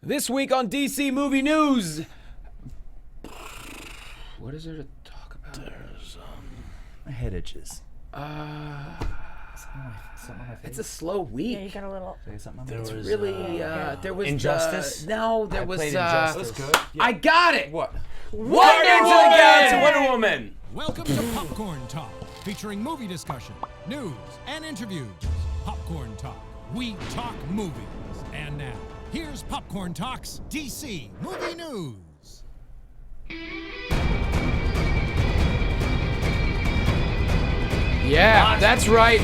This week on DC Movie News. What is there to talk about? There's my head itches. It's a slow week. Yeah, you got a little. There was There was Injustice. No, there was. Injustice. That's good. Yeah. I got it. What? Wonder Woman. Welcome to Popcorn Talk, featuring movie discussion, news, and interviews. Popcorn Talk. We talk movies. And now, here's Popcorn Talk's DC Movie News. Yeah, that's right.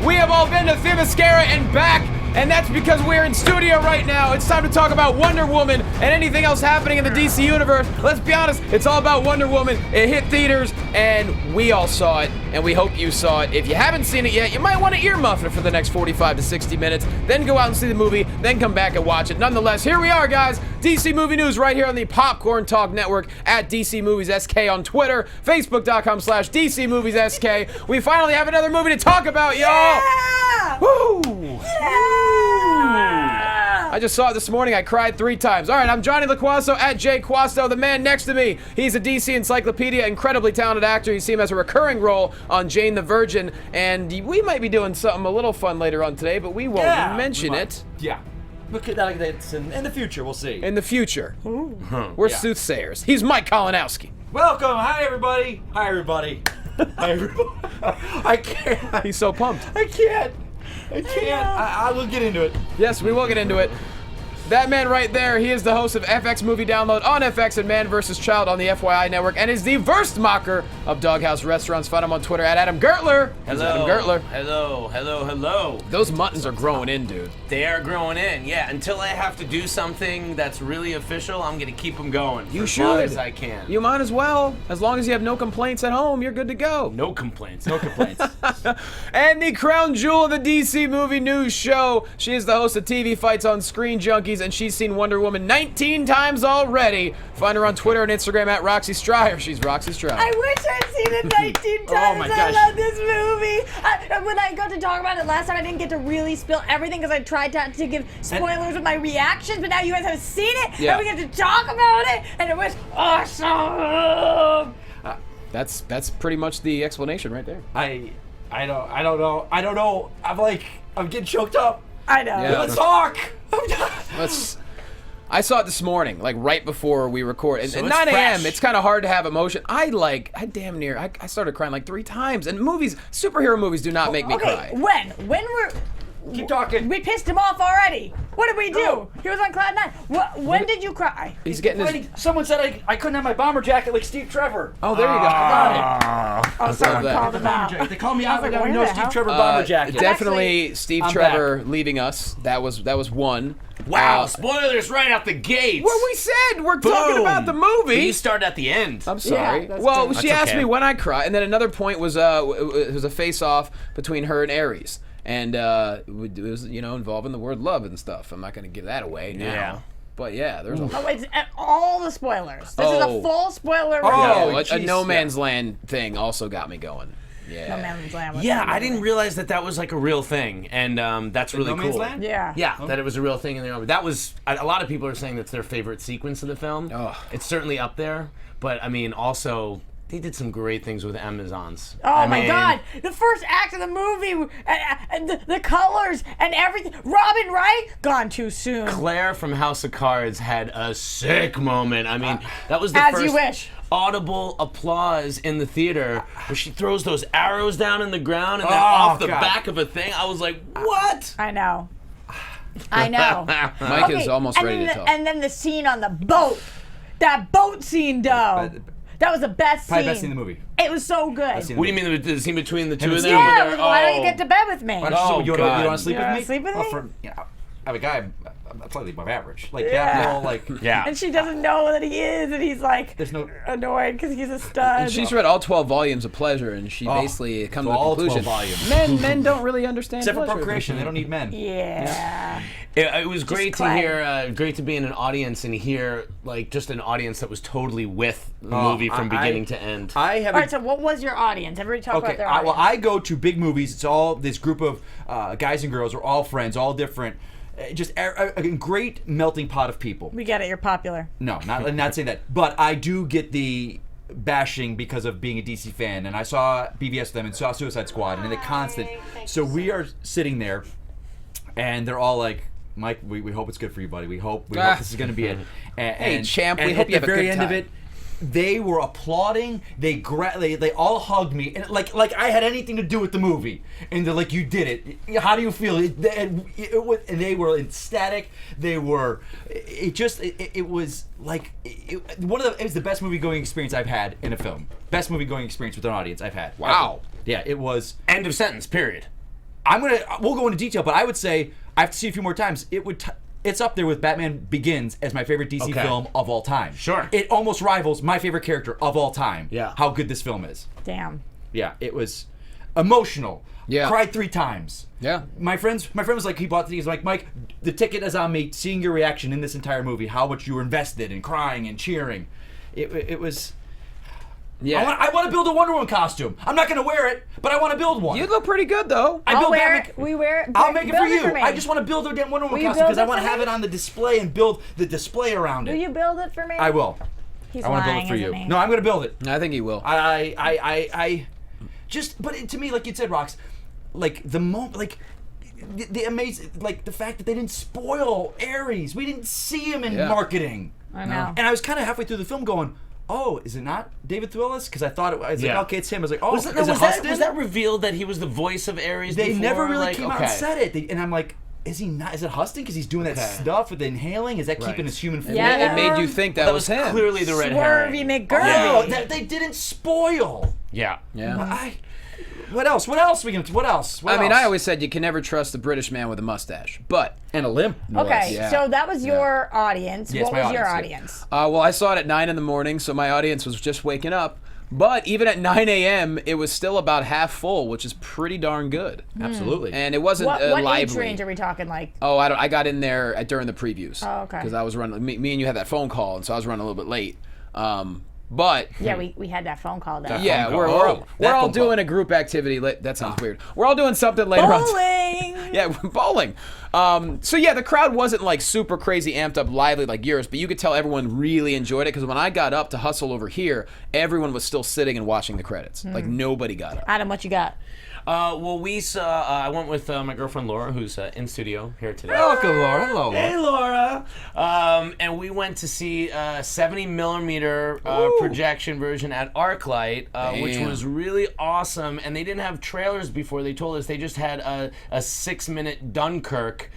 We have all been to Themyscira and back, and that's because we're in studio right now. It's time to talk about Wonder Woman and anything else happening in the DC universe. Let's be honest, it's all about Wonder Woman. It hit theaters, and we all saw it, and we hope you saw it. If you haven't seen it yet, you might want to earmuff it for the next 45 to 60 minutes, then go out and see the movie, then come back and watch it. Nonetheless, here we are, guys. DC Movie News right here on the Popcorn Talk Network at DC Movies SK on Twitter, Facebook.com/DC Movies SK. We finally have another movie to talk about, y'all. Yeah! Woo! Yeah! I just saw it this morning. I cried 3 times. All right, I'm Jonny Loquasto at J Quasto. The man next to me, he's a DC encyclopedia, incredibly talented actor. You see him as a recurring role on Jane the Virgin, and we might be doing something a little fun later on today, but we won't mention it. Yeah. Look at that. It's in the future. We'll see. In the future. We're soothsayers. He's Mike Kalinowski. Welcome. Hi, everybody. Hi, everybody. Hi, everybody. I can't. He's so pumped. I can't. I will get into it. Yes, we will get into it. That man right there, he is the host of FX Movie Download on FX and Man vs. Child on the FYI Network, and is the worst mocker of Doghouse Restaurants. Find him on Twitter at Adam Gertler. He's Adam Gertler. Hello. Those muttons are growing in, dude. They are growing in, yeah. Until I have to do something that's really official, I'm gonna keep them going for as long as I can. You might as well. As long as you have no complaints at home, you're good to go. No complaints. And the crown jewel of the DC Movie News show. She is the host of TV Fights on Screen Junkies, and she's seen Wonder Woman 19 times already. Find her on Twitter and Instagram at Roxy Striar. She's Roxy Striar. I wish I'd seen it 19 times. Oh my gosh. I love this movie. When I got to talk about it last time, I didn't get to really spill everything because I tried to give spoilers with my reactions, but now you guys have seen it, Yeah. and we get to talk about it, and it was awesome. That's pretty much the explanation right there. I don't know. I'm getting choked up. I know. Yeah. Let's talk. I saw it this morning, like right before we record. And So at it's 9 a.m., fresh. it's kind of hard to have emotion. I started crying like 3 times. And superhero movies do not make me cry. When we're... Keep talking. We pissed him off already. What did we do? No. He was on cloud 9. When did you cry? He's getting his... Someone said I couldn't have my bomber jacket like Steve Trevor. Oh, there you go. I got it. Oh, someone that. called him out. They call me out like, like where no the Steve hell? Trevor bomber jacket. Definitely Steve I'm Trevor leaving us. That was one. Wow, spoilers right out the gates. What we said, we're talking about the movie. But you started at the end. I'm sorry. Yeah, that's well, true. she That's asked okay. me when I cry, and then another point was it was a face-off between her and Ares, and it was involving the word love and stuff. I'm not going to give that away now. Yeah. But yeah, there's Oh, it's all the spoilers. This is Oh. a full spoiler Oh, review. a jeez, No Man's Land thing also got me going. Yeah. No Man's Land was Yeah, I amazing. didn't realize that was like a real thing, and that's really No cool. Man's Land? Yeah. Yeah, that it was a real thing in the army. That was a lot of people are saying that's their favorite sequence of the film. Oh. It's certainly up there, but I mean, also they did some great things with Amazons. Oh my God! The first act of the movie, and the colors and everything. Robin Wright gone too soon. Claire from House of Cards had a sick moment. I mean, that was the As first you wish. audible applause in the theater where she throws those arrows down in the ground and then Oh, off the God. back of a thing. I was like, what? I know. I know. Mike is almost and ready then to the, talk. And then the scene on the boat. That boat scene, though. That was the best scene. Probably best scene in the movie. It was so good. scene. What do you mean the scene between the two of them? Yeah, Where they're- why don't you get to bed with me? Oh, you God. don't want to sleep You with wanna me? sleep with me? I'm a guy. I'm slightly above average. Like Yeah. that whole like. Yeah. And she doesn't know that he is, and he's like There's no. annoyed because he's a stud. And she's read all 12 volumes of Pleasure, and she basically come to the all conclusion 12 volumes. men don't really understand Except for pleasure. procreation, they don't need men. Yeah. It was great to clay. hear, great to be in an audience and hear like just an audience that was totally with the movie from beginning to end. I have. All right, so what was your audience? Everybody talk about their audience. Well, I go to big movies. It's all this group of guys and girls. We're all friends, all different. Just a great melting pot of people. We get it. You're popular. No, not saying that. But I do get the bashing because of being a DC fan, and I saw BVS with them and saw Suicide Squad, and the constant. So we are sitting there, and they're all like, Mike, we hope it's good for you, buddy. We hope this is going to be it. Hey, champ, we and hope you at have the a very good end of time. it, they were applauding. They all hugged me, and like I had anything to do with the movie. And they're like, "You did it. How do you feel?" And they were ecstatic. They were. It was like it was the best movie going experience I've had in a film. Best movie going experience with an audience I've had. Wow. Yeah, it was. End of sentence. Period. We'll go into detail, but I would say I have to see it a few more times. It's up there with Batman Begins as my favorite DC film of all time. Sure. It almost rivals my favorite character of all time. Yeah. How good this film is. Damn. Yeah, it was emotional. Yeah. Cried 3 times. Yeah. My friend was like, he bought the ticket. He's like, Mike, the ticket is on me. Seeing your reaction in this entire movie, how much you were invested and crying and cheering. It was. Yeah. I want to build a Wonder Woman costume. I'm not going to wear it, but I want to build one. You look pretty good though. I'll wear it. We wear it. I'll make it for build you. me. I just want to build a damn Wonder Woman Will you costume because I build it want to for have me? it on the display and build the display around Will it. you build it for me? I will. He's I want to build lying, it for you. isn't he? No, I'm going to build it. I think he will. I just, but to me, like you said, Rox, like the moment, like the amazing, like the fact that they didn't spoil Ares. We didn't see him in marketing. I know. And I was kind of halfway through the film going, oh, is it not David Thewlis? Because I thought it was like, okay, it's him. I was like, oh, is it Huston? Was that revealed that he was the voice of Ares They before? never really Like, came out and said it. And I'm like, is he not? Is it Huston? Because he's doing that stuff with the inhaling. Is that keeping his human form? Yeah, It made you think that was him. Clearly the red Swervy herring. McGurvey. Oh, that they didn't spoil. Yeah. Yeah. What else? What else? What else? I mean, I always said you can never trust a British man with a mustache, but and a limp. Okay, Yeah. so that was your audience. Yes, what my was your audience, audience? well, I saw it at 9 in the morning, so my audience was just waking up. But even at 9 a.m., it was still about half full, which is pretty darn good. Absolutely. And it wasn't What age lively. range are we talking? Like, Oh, I got in there during the previews. Oh, okay. Because I was running. Me and you had that phone call, and so I was running a little bit late. But yeah, we had that phone call. That yeah, phone we're call. we're, Oh, we're that all phone call. doing a group activity. That sounds weird. We're all doing something later on. bowling. Yeah, bowling. So yeah, the crowd wasn't like super crazy amped up lively like yours, but you could tell everyone really enjoyed it because when I got up to hustle over here, everyone was still sitting and watching the credits. Like nobody got up. Adam, what you got? Well, we saw. I went with my girlfriend Laura, who's in studio here today. Welcome, Laura. Hello. Hey, Laura. And we went to see a 70 millimeter projection version at ArcLight, which Damn. was really awesome. And they didn't have trailers before. They told us they just had a 6-minute Dunkirk.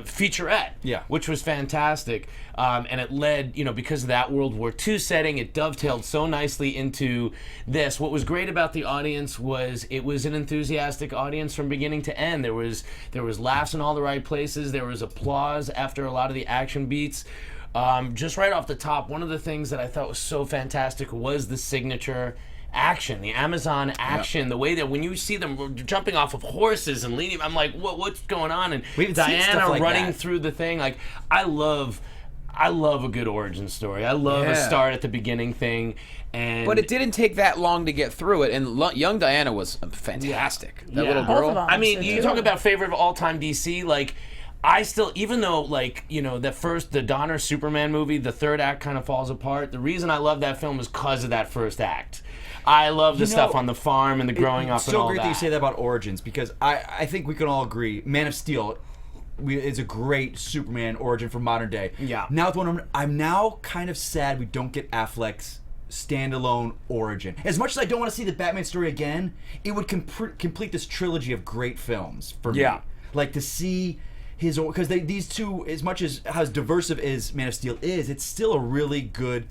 Featurette, Yeah. which was fantastic, and it led, because of that World War II setting, it dovetailed so nicely into this. What was great about the audience was it was an enthusiastic audience from beginning to end. There was laughs in all the right places. There was applause after a lot of the action beats. Just right off the top, one of the things that I thought was so fantastic was the signature action, the Amazon action, the way that when you see them jumping off of horses and leaning, I'm like, what's going on? And We haven't seen Diana stuff like running that. through the thing, like I love a good origin story. I love a Yeah. start at the beginning thing, and But it didn't take that long to get through it, and young Diana was fantastic. That little Both girl. of them. I mean, you Two. talk about favorite of all time DC, like I still, even though the Donner Superman movie, the third act kind of falls apart. The reason I love that film is because of that first act. I love the stuff on the farm and the growing up It's and so all great that. you say that about origins because I think we can all agree Man of Steel is a great Superman origin for modern day. Yeah. Now with Wonder Woman, I'm now kind of sad we don't get Affleck's standalone origin. As much as I don't want to see the Batman story again, it would complete this trilogy of great films for me. Yeah. Like to see his own, because these two, as much as diverse as Man of Steel is, it's still a really good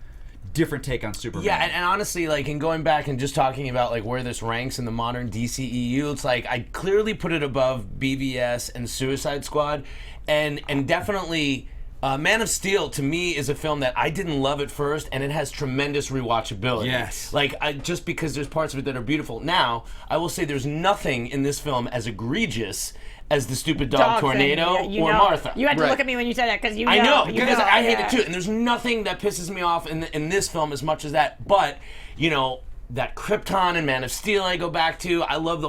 different take on Superman. Yeah, and honestly, like, in going back and just talking about, like, where this ranks in the modern DCEU, it's like, I clearly put it above BVS and Suicide Squad, and definitely, Man of Steel, to me, is a film that I didn't love at first, and it has tremendous rewatchability. Yes. Like, just because there's parts of it that are beautiful. Now, I will say there's nothing in this film as egregious as the stupid dog tornado thing. or Martha. You had to Right. look at me when you said that because you know. I know, you because know, I hate yeah. it too. And there's nothing that pisses me off in this film as much as that. But, that Krypton and Man of Steel I go back to. I love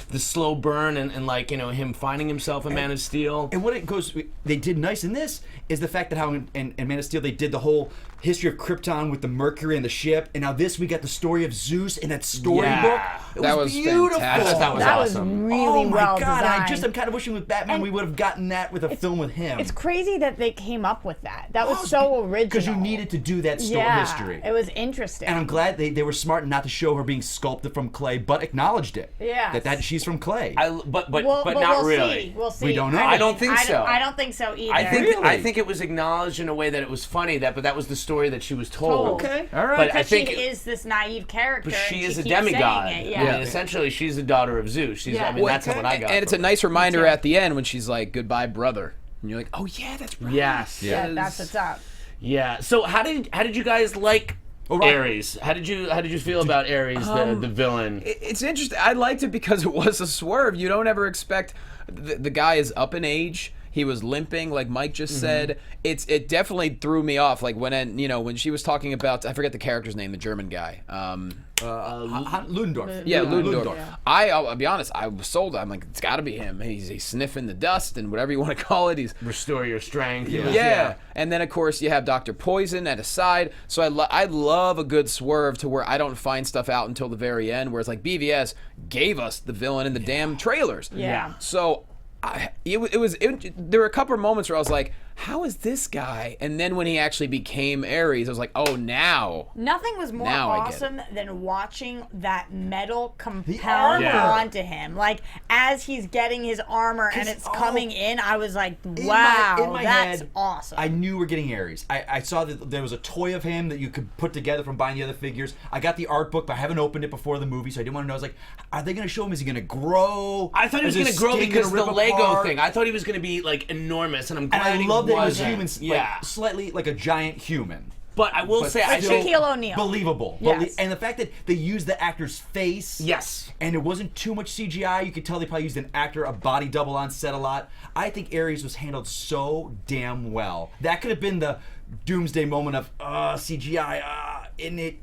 the slow burn and like, you know, him finding himself in Man of Steel. And what it goes, they did nice in this is the fact that how in Man of Steel they did the whole history of Krypton with the Mercury and the ship, and now this we got the story of Zeus in that storybook. Yeah. It That was was beautiful. fantastic. That was That awesome. was really oh my well God! designed. I'm kind of wishing with Batman we would have gotten that with a film with him. It's crazy that they came up with that. That was so original. Because you needed to do that story yeah, history. it was interesting. And I'm glad they were smart not to show her being sculpted from clay, but acknowledged it. Yes. That she's from clay. But Well, not we'll really. See. We'll see. We don't know. I don't think so. I don't think so either. I think it was acknowledged in a way that it was funny but that was the story that she was told. Okay, all right. But I Because think she is this naive character. but she and is a keeps saying demigod. it, I yeah. mean, essentially, she's the daughter of Zeus. Yeah. I mean, that's what I got. And it's a from nice reminder too. at the end when she's like, "Goodbye, brother," and you're like, "Oh yeah, that's right." it. Yes. Yeah, that's what's up. Yeah. So how did you guys like right. Ares? How did you feel about Ares, the villain? It's interesting. I liked it because it was a swerve. You don't ever expect the guy is up in age. He was limping, like Mike just said. It definitely threw me off. Like when she was talking about, I forget the character's name, the German guy. Ludendorff. Yeah, Ludendorff. I'll be honest, I was sold. I'm like, it's got to be him. He's sniffing the dust and whatever you want to call it. He's Restore your strength. yeah. And then of course you have Dr. Poison at his side. So I love a good swerve to where I don't find stuff out until the very end. Whereas like BVS gave us the villain in the damn trailers. Yeah. So there were a couple of moments where I was like, how is this guy? And then when he actually became Ares, I was like, oh, now. Nothing was more Now I get it. awesome than watching that metal compel armor. onto him. Like, as he's getting his armor and it's coming in, I was like, wow, in my that's head, awesome. I knew we're getting Ares. I saw that there was a toy of him that you could put together from buying the other figures. I got the art book, but I haven't opened it before the movie, so I didn't want to know. I was like, are they going to show him? Is he going to grow? I thought he was Is going his to grow skin because of gonna the rip Lego apart? thing. I thought he was going to be like enormous, and I'm glad And I he love that he was wasn't. human, Yeah. like, slightly like a giant human. But I will say, I still think Shaquille O'Neal. Believable. Yes. And the fact that they used the actor's face. Yes. And it wasn't too much CGI. You could tell they probably used an actor, a body double on set a lot. I think Ares was handled so damn well. That could have been the doomsday moment of CGI, and it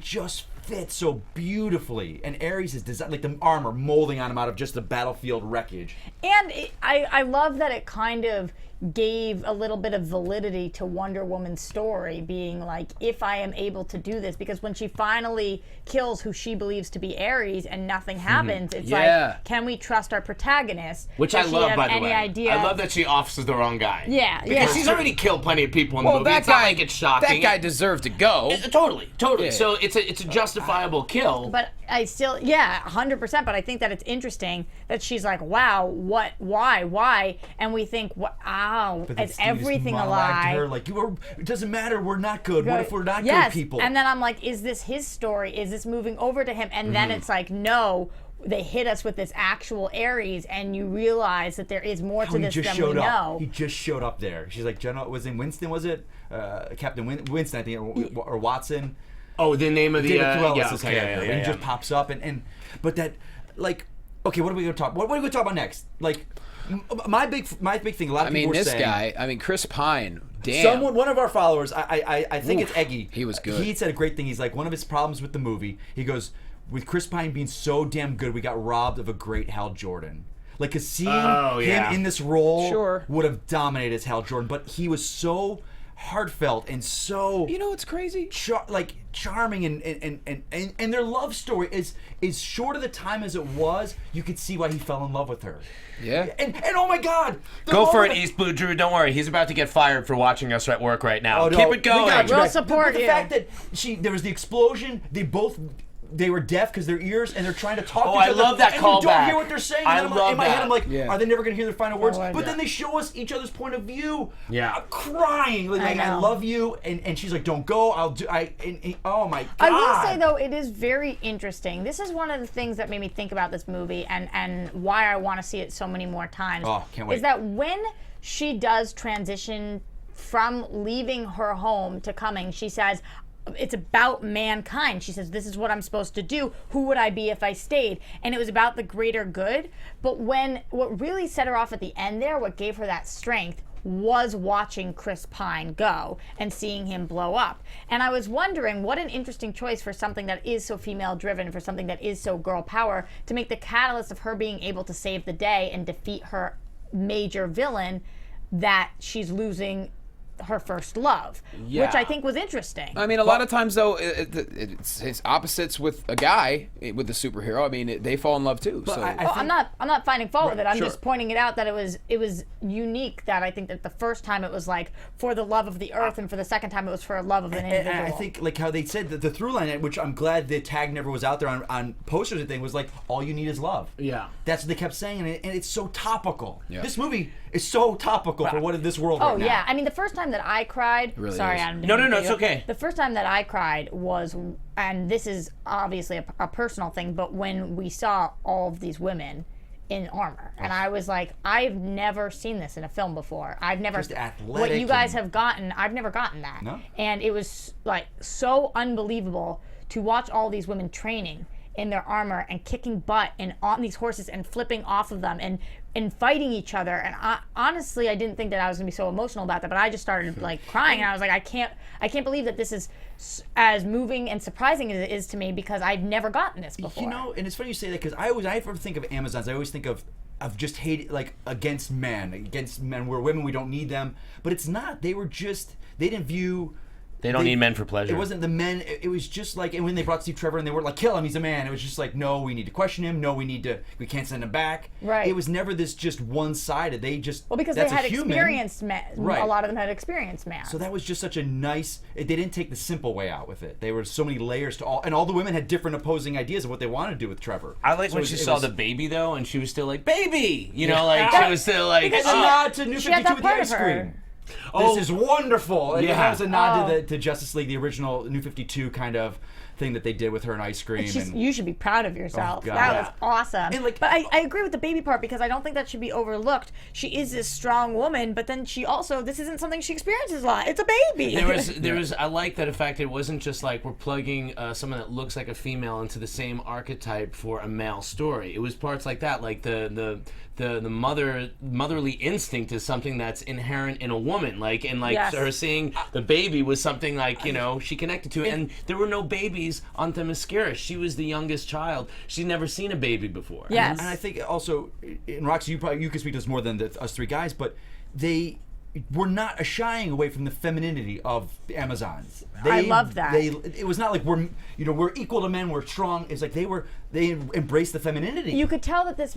just fits so beautifully. And Ares is designed like the armor molding on him out of just the battlefield wreckage. And I love that it kind of gave a little bit of validity to Wonder Woman's story, being like, if I am able to do this, because when she finally kills who she believes to be Ares and nothing happens, it's Yeah. like, can we trust our protagonist? Which Does I she love, have by the any way. idea? I love that she offers the wrong guy. Yeah, Because yeah. she's already killed plenty of people in the Well, movie. that It's not guy, like it's shocking. that guy deserved to go. Totally. Yeah. So it's a justifiable kill. But I still, 100%. But I think that it's interesting that she's like, wow, what, why? And we think, wow, But then is Steve just everything a monologued lie? to her like, it doesn't matter, we're not good. What if we're not Yes. good people? And then I'm like, is this his story? Is this moving over to him? And Mm-hmm. then it's like, no, they hit us with this actual Ares, and you realize that there is more to he this just than showed we up. know. He just showed up there. She's like, Jenna, was it Winston, was it? Captain Winston, I think, or Watson. Oh, the name of the David Llewellyn yeah, is his okay, character. yeah, And he yeah. just pops up but that, like, okay, what are we going to talk? What are we going to talk about next? Like, my big thing. A lot of I mean, people were this saying, guy, Chris Pine, damn. one of our followers, I think it's Eggy. he was good. He said a great thing. He's like, one of his problems with the movie, he goes, with Chris Pine being so damn good, we got robbed of a great Hal Jordan. Like, cause seeing him in this role Sure. would have dominated as Hal Jordan, but he was so heartfelt and so You know what's crazy? charming and their love story is short of the time as it was. You could see why he fell in love with her. Yeah. And oh my God, the Go for it, moment- East Blue Drew. Don't worry. He's about to get fired for watching us at work right now. Oh, no, Keep it we going. got you We'll back. support the you. fact that there was the explosion. They were deaf because their ears, and they're trying to talk to each I other. love that and you don't callback. hear what they're saying. I And love in my head, that. I'm like, Yeah. are they never going to hear their final words? Lord, But yeah. then they show us each other's point of view. Yeah. Crying. Like, I know. love you. And she's like, don't go. Oh my God. I will say though, it is very interesting. This is one of the things that made me think about this movie and why I want to see it so many more times. Oh, can't wait. Is that when she does transition from leaving her home to coming, she says, it's about mankind. She says, this is what I'm supposed to do. Who would I be if I stayed? And it was about the greater good. But what really set her off at the end there, what gave her that strength, was watching Chris Pine go and seeing him blow up. And I was wondering, what an interesting choice for something that is so female driven, for something that is so girl power, to make the catalyst of her being able to save the day and defeat her major villain, that she's losing her first love, which I think was interesting. I mean, a lot of times though, it's opposites with a guy with a superhero. I mean, they fall in love too. So I'm not finding fault with it. I'm just pointing it out that it was unique. That I think that the first time it was like for the love of the earth, and for the second time it was for a love of an individual. And I think like how they said that the through line, which I'm glad the tag never was out there on posters and thing, was like, all you need is love. Yeah. That's what they kept saying, and it's so topical. Yeah. This movie is so topical for what is this world right now. Oh yeah, I mean the first time that I cried, really sorry, is. Adam. No, it's okay. The first time that I cried was, and this is obviously a personal thing, but when we saw all of these women in armor, and I was like, I've never seen this in a film before. I've never, Just athletic what you guys and- have gotten, I've never gotten that. No. And it was like so unbelievable to watch all these women training in their armor and kicking butt and on these horses and flipping off of them and fighting each other. And honestly, I didn't think that I was gonna be so emotional about that, but I just started like crying, and I was like, I can't believe that this is as moving and surprising as it is to me, because I've never gotten this before. You know, and it's funny you say that, because I ever think of Amazons, I always think of just hate, like against men where women, we don't need them, but it's not. They didn't view. They don't need men for pleasure. It wasn't the men. It was just like, and when they brought Steve Trevor and they were like, kill him, he's a man. It was just like, no, we need to question him. No, we can't send him back. Right. It was never this just one-sided. They just, because that's they had a human. experienced men. Right. A lot of them had experienced men. So that was just such a nice. They didn't take the simple way out with it. There were so many layers to all, and all the women had different opposing ideas of what they wanted to do with Trevor. I like when she saw the baby though, and she was still like, baby, you know, like she was still like, It's a nod to New She had 52 that with the part ice of her. cream. This is wonderful. And Yeah. that was a nod to Justice League, the original New 52 kind of thing that they did with her and ice cream. You should be proud of yourself. Oh, God. That was awesome. And, like- but I agree with the baby part, because I don't think that should be overlooked. She is this strong woman, but then she also, this isn't something she experiences a lot. It's a baby. There was. I like that fact. It wasn't just like we're plugging someone that looks like a female into the same archetype for a male story. It was parts like that, like the motherly instinct is something that's inherent in a woman, like, and like Yes. her seeing the baby was something like, you know, she connected to it. And there were no babies on Themyscira. She was the youngest child. She'd never seen a baby before. Yes. And I think also, and Roxy, you can speak to this more than us three guys, but they were not shying away from the femininity of the Amazons. I love that. It was not like we're equal to men, we're strong. It's like they embraced the femininity. You could tell that this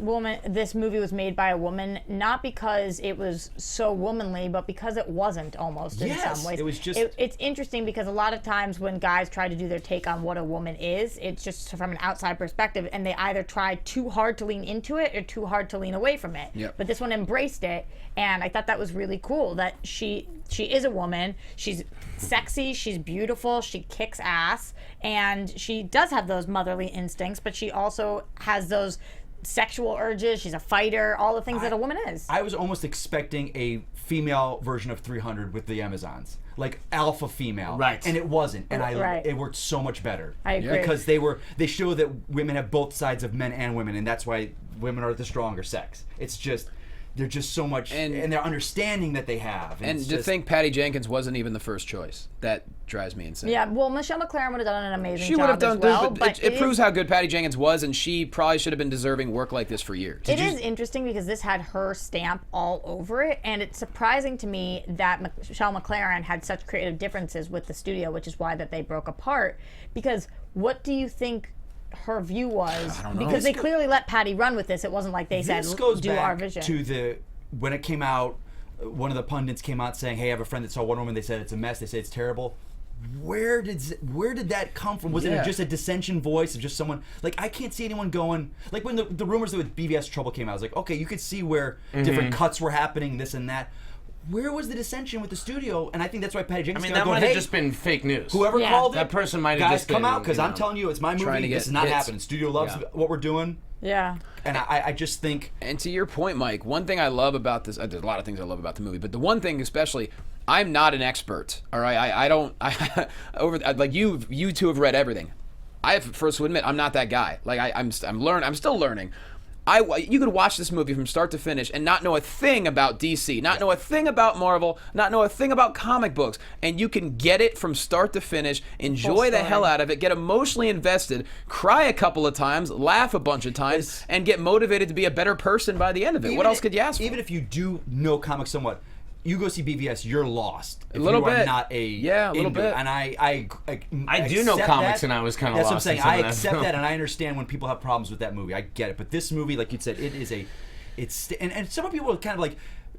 movie was made by a woman, not because it was so womanly, but because it wasn't, almost, in Yes, some ways. it was just- It's interesting, because a lot of times when guys try to do their take on what a woman is, it's just from an outside perspective, and they either try too hard to lean into it or too hard to lean away from it. Yep. But this one embraced it, and I thought that was really cool, that she is a woman. She's sexy, she's beautiful, she kicks ass, and she does have those motherly instincts, but she also has those sexual urges. She's a fighter, all the things that a woman is. I was almost expecting a female version of 300 with the Amazons, like alpha female, Right. And it wasn't, and Right. it worked so much better. I agree. Because they show that women have both sides of men and women, and that's why women are the stronger sex. It's just. They're just so much, and their understanding that they have. And it's to just, think Patty Jenkins wasn't even the first choice, that drives me insane. Yeah, well, Michelle McLaren would have done an amazing She job would have done as well, good, but it proves how good Patty Jenkins was, and she probably should have been deserving work like this for years. It is interesting because this had her stamp all over it, and it's surprising to me that Michelle McLaren had such creative differences with the studio, which is why that they broke apart. Because what do you think her view was? I don't know. Because they clearly let Patty run with this. It wasn't like they said, this goes do back our vision. to when it came out. One of the pundits came out saying, "Hey, I have a friend that saw Wonder Woman. They said it's a mess. They say it's terrible." Where did that come from? Was it just a dissension voice of just someone? Like, I can't see anyone going, like when the rumors with BVS Trouble came out, I was like, okay, you could see where different cuts were happening, this and that. Where was the dissension with the studio? And I think that's why Patty Jenkins. I mean, that might have just been fake news. Whoever Yeah. called it, That person might have guys just come been, out, because you I'm know, telling you, it's my trying movie. to get This is not hits. happening. Studio loves what we're doing. Yeah. And I just think. And to your point, Mike, one thing I love about this, there's a lot of things I love about the movie, but the one thing especially, I'm not an expert, all right? I don't, like you two have read everything. I have first to admit, I'm not that guy. Like I'm still learning. You could watch this movie from start to finish and not know a thing about DC, not know a thing about Marvel, not know a thing about comic books, and you can get it from start to finish, enjoy the hell out of it, get emotionally invested, cry a couple of times, laugh a bunch of times, and get motivated to be a better person by the end of it. What else could you ask for? Even if you do know comics somewhat, you go see BVS, you're lost. A little you are bit. Not a little bit. And I do know accept comics, that. and I was kind of That's lost. what I'm saying. I in some of accept that. that, and I understand when people have problems with that movie. I get it. But this movie, like you said, and some people are kind of like,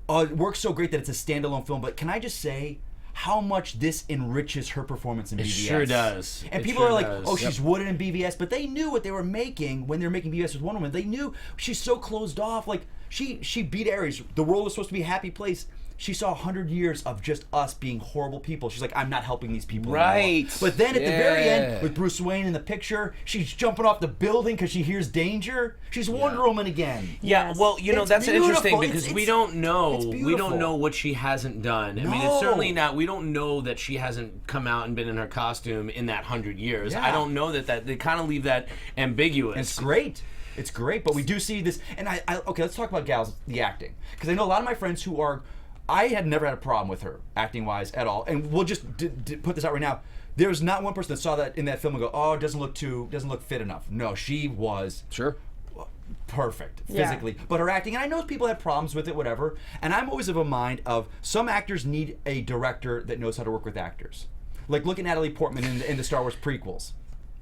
it works so great that it's a standalone film. But can I just say how much this enriches her performance in BVS? It sure does. And It people sure are like, does. oh, she's wooden in BVS, but they knew what they were making when they were making BVS with Wonder Woman. They knew she's so closed off. Like she beat Ares. The world was supposed to be a happy place. She saw 100 years of just us being horrible people. She's like, I'm not helping these people anymore. Right. But then at the very Yeah. end, with Bruce Wayne in the picture, she's jumping off the building because she hears danger. She's Wonder Woman again. Yeah, Yes. well, you know, It's that's interesting beautiful. because It's we don't know. it's We beautiful. don't know what she hasn't done. I mean, No. it's certainly not. We don't know that she hasn't come out and been in her costume in that 100 years. Yeah. I don't know that they kind of leave that ambiguous. It's great. It's great, but we do see this. And okay, let's talk about gals, the acting, because I know a lot of my friends who are. I had never had a problem with her acting wise at all, and we'll just put this out right now. There's not one person that saw that in that film and go, "Oh, it doesn't look fit enough." No, she was perfect physically, but her acting. And I know people have problems with it, whatever. And I'm always of a mind of some actors need a director that knows how to work with actors. Like look at Natalie Portman in the Star Wars prequels.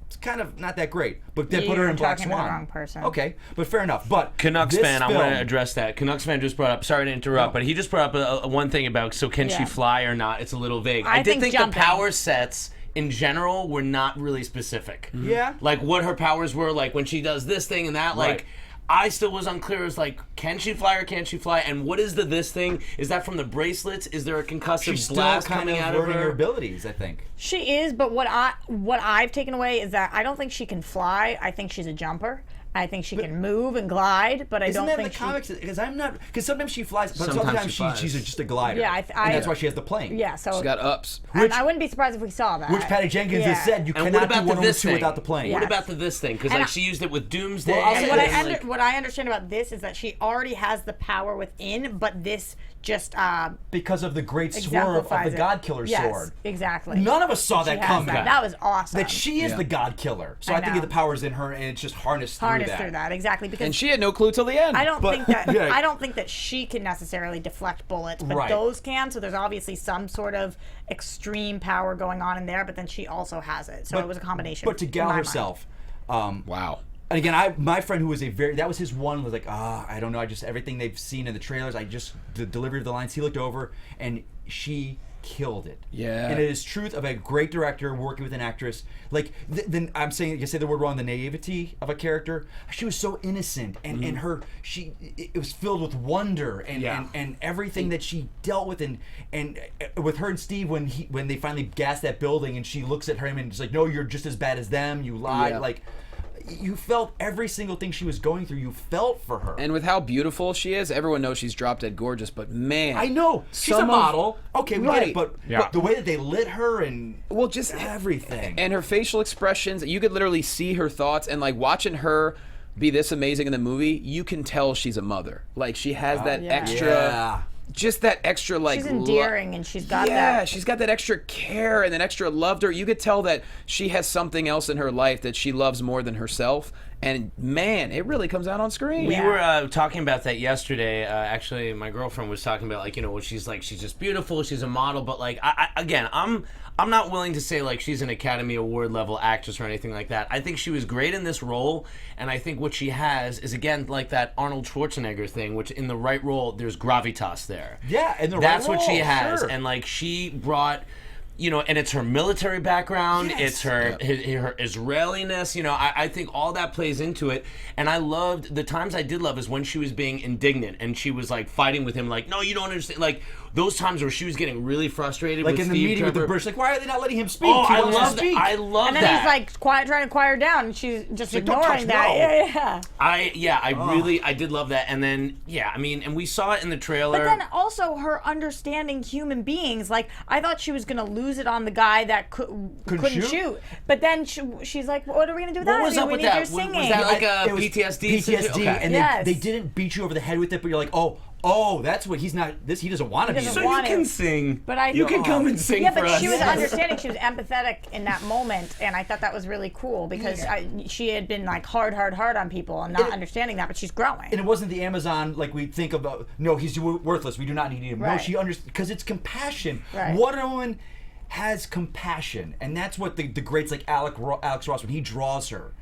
It's kind of not that great, but they put her in Black talking to the Swan. wrong person. Okay, but fair enough. But Canucks this fan, I film- want to address that. Canucks fan just brought up. Sorry to interrupt, but he just brought up one thing about can she Yeah. fly or not? It's a little vague. I I did think think jumping. the power sets in general were not really specific. Yeah. Like what her powers were, like when she does this thing and that, Right. like. I still was unclear as like, can she fly or can't she fly? And what is this thing? Is that from the bracelets? Is there a concussive She's still blast kind coming of out of learning her her? abilities, I think. She is, but what I've taken away is that I don't think she can fly. I think she's a jumper. I think she can move and glide, but I Isn't don't that in think the comics? Because sometimes she flies, but Sometimes sometimes she flies. she's just a glider. Yeah, and that's why she has the plane. Yeah, so She's got ups. and I wouldn't be surprised if we saw that. Which Patty Jenkins has said you And cannot what do about Wonder the Woman this 2 thing? without the plane. What Yes. about this thing? Because And like I- she used it with Doomsday. Well, I'll say And this. what I understand about this is that she already has the power within, but this just Because of the great swerve of exemplifies the it. God Killer Yes, sword. exactly. None of us saw that She has coming. that. That was awesome. That she is Yeah. the God Killer. So I I think know. the power's in her, and it's just harnessed harness through that. exactly, because And she had no clue till the end. I don't But- think that yeah. I don't think that she can necessarily deflect bullets, but Right. those can. So there's obviously some sort of extreme power going on in there, but then she also has it. So it was a combination. But to in Gal my mind. herself, Wow. and again, my friend who was that was his one, was like, I don't know, I just, everything they've seen in the trailers, the delivery of the lines, he looked over, and she killed it. Yeah. And it is truth of a great director working with an actress. Like, then I'm saying, you say the word wrong, the naivety of a character. She was so innocent, and it was filled with wonder and everything that she dealt with, and with her and Steve when they finally gassed that building, and she looks at him and just like, no, you're just as bad as them. You lied. Yeah. Like, you felt every single thing she was going through. You felt for her. And with how beautiful she is, everyone knows she's drop dead gorgeous, but man. I know she's a some of- model. Okay, we get Right. it, but the way that they lit her and Well, just everything. And her facial expressions, you could literally see her thoughts, and like watching her be this amazing in the movie, you can tell she's a mother. Like she has that Yeah. extra, Yeah. just that extra like. She's endearing, and she's got yeah, that. she's got that extra care and that extra love to her. You could tell that she has something else in her life that she loves more than herself. And man, it really comes out on screen. We Yeah. were talking about that yesterday. Actually, my girlfriend was talking about like, she's just beautiful. She's a model, but like, I'm not willing to say like she's an Academy Award level actress or anything like that. I think she was great in this role, and I think what she has is again like that Arnold Schwarzenegger thing, which in the right role there's gravitas there. Yeah, in the right That's what she role, has, sure. and like she brought. And it's her military background, it's her Israeliness, I think all that plays into it. And I loved, the times I did love is when she was being indignant and she was like fighting with him, like, no, you don't understand. Like those times where she was getting really frustrated Like with in the Steve meeting with the Trevor. British, like, why are they not letting him speak? Oh, He I wants to love speak. that. I love And then that. he's like trying to quiet her down, and she's just like, "Don't ignoring touch, that. no." Yeah. I did love that. And then, and we saw it in the trailer. But then also her understanding human beings. Like, I thought she was going to lose lose it on the guy that couldn't shoot. But then she's like, what are we going to do with that? What was up we with need that? your singing. Was that like a It was PTSD? PTSD, Okay. and Yes. they didn't beat you over the head with it, but you're like, oh, that's what he's not. He doesn't want to be. doesn't So want you can it. sing. But I- you can come and sing Yeah, for but us. she was understanding. She was empathetic in that moment, and I thought that was really cool because she had been like hard on people and not understanding that, but she's growing. And it wasn't the Amazon like we think about. No, he's worthless. We do not need him. No, Right. she understands because it's compassion. Right. Wonder Woman has compassion, and that's what the greats like Alex Ross, when he draws her,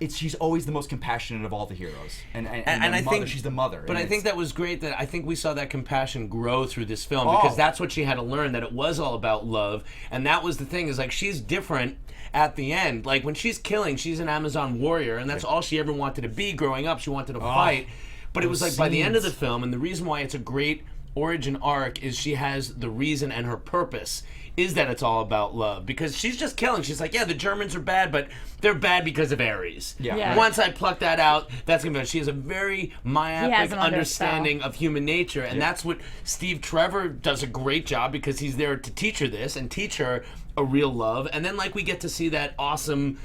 she's always the most compassionate of all the heroes, and I think she's the mother. But and I think that was great. That I think we saw that compassion grow through this film because that's what she had to learn, that it was all about love, and that was the thing. Is like she's different at the end. Like when she's killing, she's an Amazon warrior, and that's all she ever wanted to be growing up. She wanted to fight, but it was like by the end of the film, and the reason why it's a great origin arc is she has the reason and her purpose is that it's all about love, because she's just killing. She's like, yeah, the Germans are bad, but they're bad because of Ares. Yeah. Once I pluck that out, that's gonna be. She has a very myopic him under understanding of human nature, and that's what Steve Trevor does a great job, because he's there to teach her this and teach her a real love. And then like we get to see that awesome,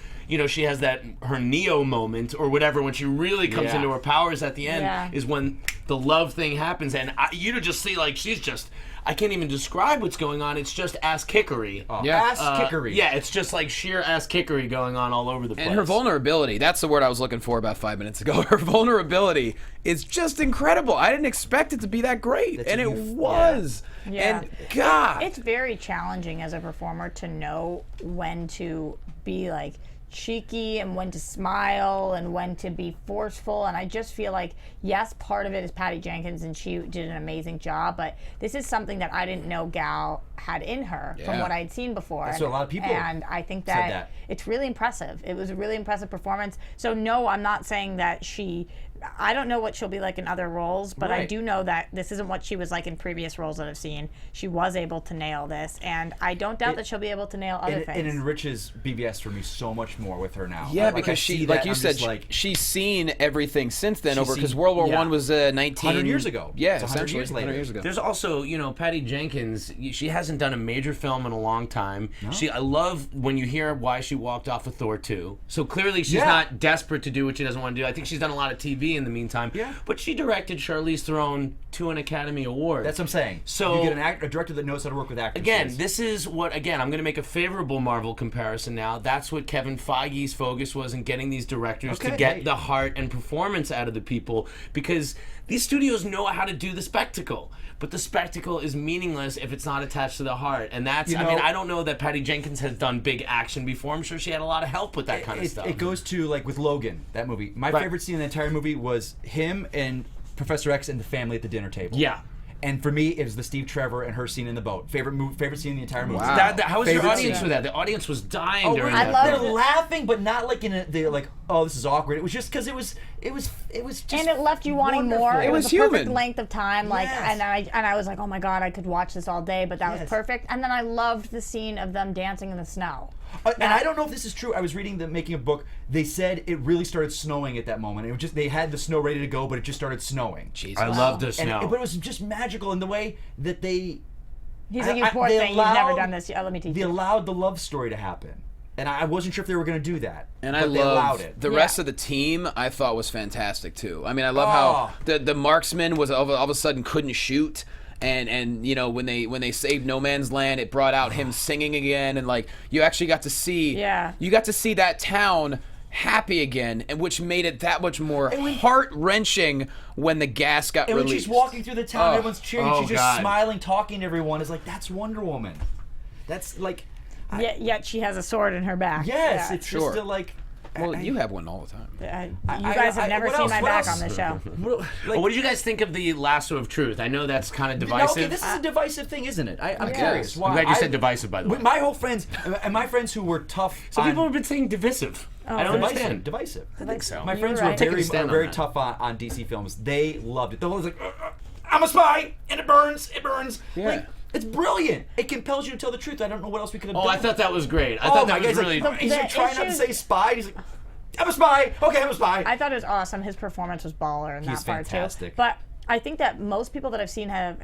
she has that her Neo moment or whatever when she really comes into her powers at the end is when the love thing happens, and you just see like she's just. I can't even describe what's going on. It's just ass kickery. ass kickery. Yeah, it's just like sheer ass kickery going on all over the place. And her vulnerability, that's the word I was looking for about 5 minutes ago. Her vulnerability is just incredible. I didn't expect it to be that great. And it was. Yeah. And God. It's very challenging as a performer to know when to be like cheeky and when to smile and when to be forceful, and I just feel like yes, part of it is Patty Jenkins and she did an amazing job, but this is something that I didn't know Gal had in her from what I'd seen before. That's what a lot of people and I think said that. it's really impressive. It was a really impressive performance. So no, I'm not saying that I don't know what she'll be like in other roles, but I Right. do know that this isn't what she was like in previous roles that I've seen. She was able to nail this, and I don't doubt that she'll be able to nail other things. It enriches BVS for me so much more with her now. Yeah, Like, because I she, see like that, you I'm said, just like, she's seen everything since then She's because seen- World War yeah. One was 19 years ago. Yeah, It's 100 essentially years later. 100 years ago. There's also, Patty Jenkins. She hasn't done a major film in a long time. I love when you hear why she walked off of Thor 2. So clearly she's not desperate to do what she doesn't want to do. I think she's done a lot of TV in the meantime. Yeah. But she directed Charlize Theron to an Academy Award. that's what I'm saying. So you get a director that knows how to work with actors. Again, this is what, I'm going to make a favorable Marvel comparison now. That's what Kevin Feige's focus was in getting these directors to get the heart and performance out of the people, because these studios know how to do the spectacle. But the spectacle is meaningless if it's not attached to the heart. And that's, I don't know that Patty Jenkins has done big action before. I'm sure she had a lot of help with that kind of stuff. It goes to like with Logan, that movie. My favorite scene in the entire movie was him and Professor X and the family at the dinner table. Yeah. And for me, it was the Steve Trevor and her scene in the boat. Favorite scene in the entire movie. Wow. How was your Favorite audience scene. with that? The audience was dying during I that. love They're it. laughing, but not like they're like, oh, this is awkward. It was just because it was just and it left you wanting wonderful. more. It was a perfect human. length of time. Like, Yes. and I was like, oh my god, I could watch this all day. But that was Yes. perfect. And then I loved the scene of them dancing in the snow. And I don't know if this is true. I was reading the making of book. They said it really started snowing at that moment. It was just they had the snow ready to go, but it just started snowing. Jesus. I love the And snow. but it was just magical in the way that they. He's like, you poor they thing, you've never allowed- done this. Let me teach They you. allowed the love story to happen, and I wasn't sure if they were going to do that. And but I they allowed love it. the Yeah. rest of the team. I thought was fantastic too. I mean, I love how the marksman was all of a sudden couldn't shoot, and when they saved No Man's Land, it brought out him singing again, and like you actually got to see that town happy again, and which made it that much more heart-wrenching when the gas got And when released. she's walking through the town, everyone's cheering. Oh, she's just God. smiling, talking to everyone. It's like that's Wonder Woman. That's like. Yet she has a sword in her back. Yes, Yeah. it's Sure. just still like. well, you have one all the time. You guys have never what seen else? my What back else? on this show. What did you guys think of the lasso of truth? I know that's kind of No, divisive. okay, this is a divisive thing, isn't it? I'm Yeah. curious. I'm Why? glad you said divisive, by the way. My whole friends and my friends who were tough. Some on, people have been saying divisive. I don't understand. Divisive. I think so. My You're friends right. were Take a stand on very that. tough on DC films. They loved it. They're always like, I'm a spy, and it burns. It burns. Yeah. Like, it's brilliant. It compels you to tell the truth. I don't know what else we could have Oh, done. I thought that was great. I Oh thought my that was God, really. he's like trying not to issues- say spy. He's like, I'm a spy. Okay, I'm a spy. I thought it was awesome. His performance was baller in He's that part fantastic. too. But I think that most people that I've seen have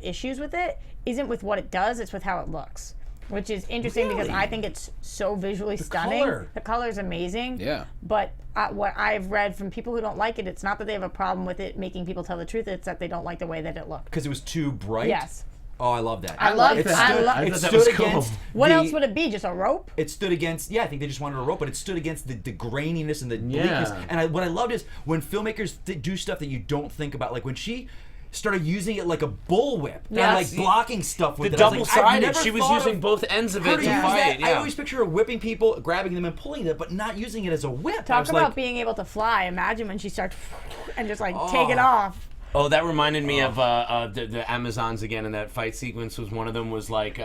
issues with it isn't with what it does, it's with how it looks. which is interesting because I think it's so visually stunning. color. The color's amazing. Yeah. But what I've read from people who don't like it, it's not that they have a problem with it making people tell the truth. It's that they don't like the way that it looked. Because it was too bright. Yes. Oh, I love that. I love it. that. I love- It thought that stood was cool. against. What the- else would it be? Just a rope? It stood against. Yeah, I think they just wanted a rope, but it stood against the graininess and the Yeah. bleakness. And what I loved is when filmmakers do stuff that you don't think about, like when she started using it like a bullwhip and Yes. like blocking stuff with The it. I was like, I've double-sided. never She was thought using of both ends of her it to to use fight. that. I Yeah. always picture her whipping people, grabbing them and pulling them, but not using it as a whip. I Talk was about like, being able to fly. Imagine when she starts and just like take it off. Oh, that reminded me of the Amazons again, and that fight sequence was one of them was like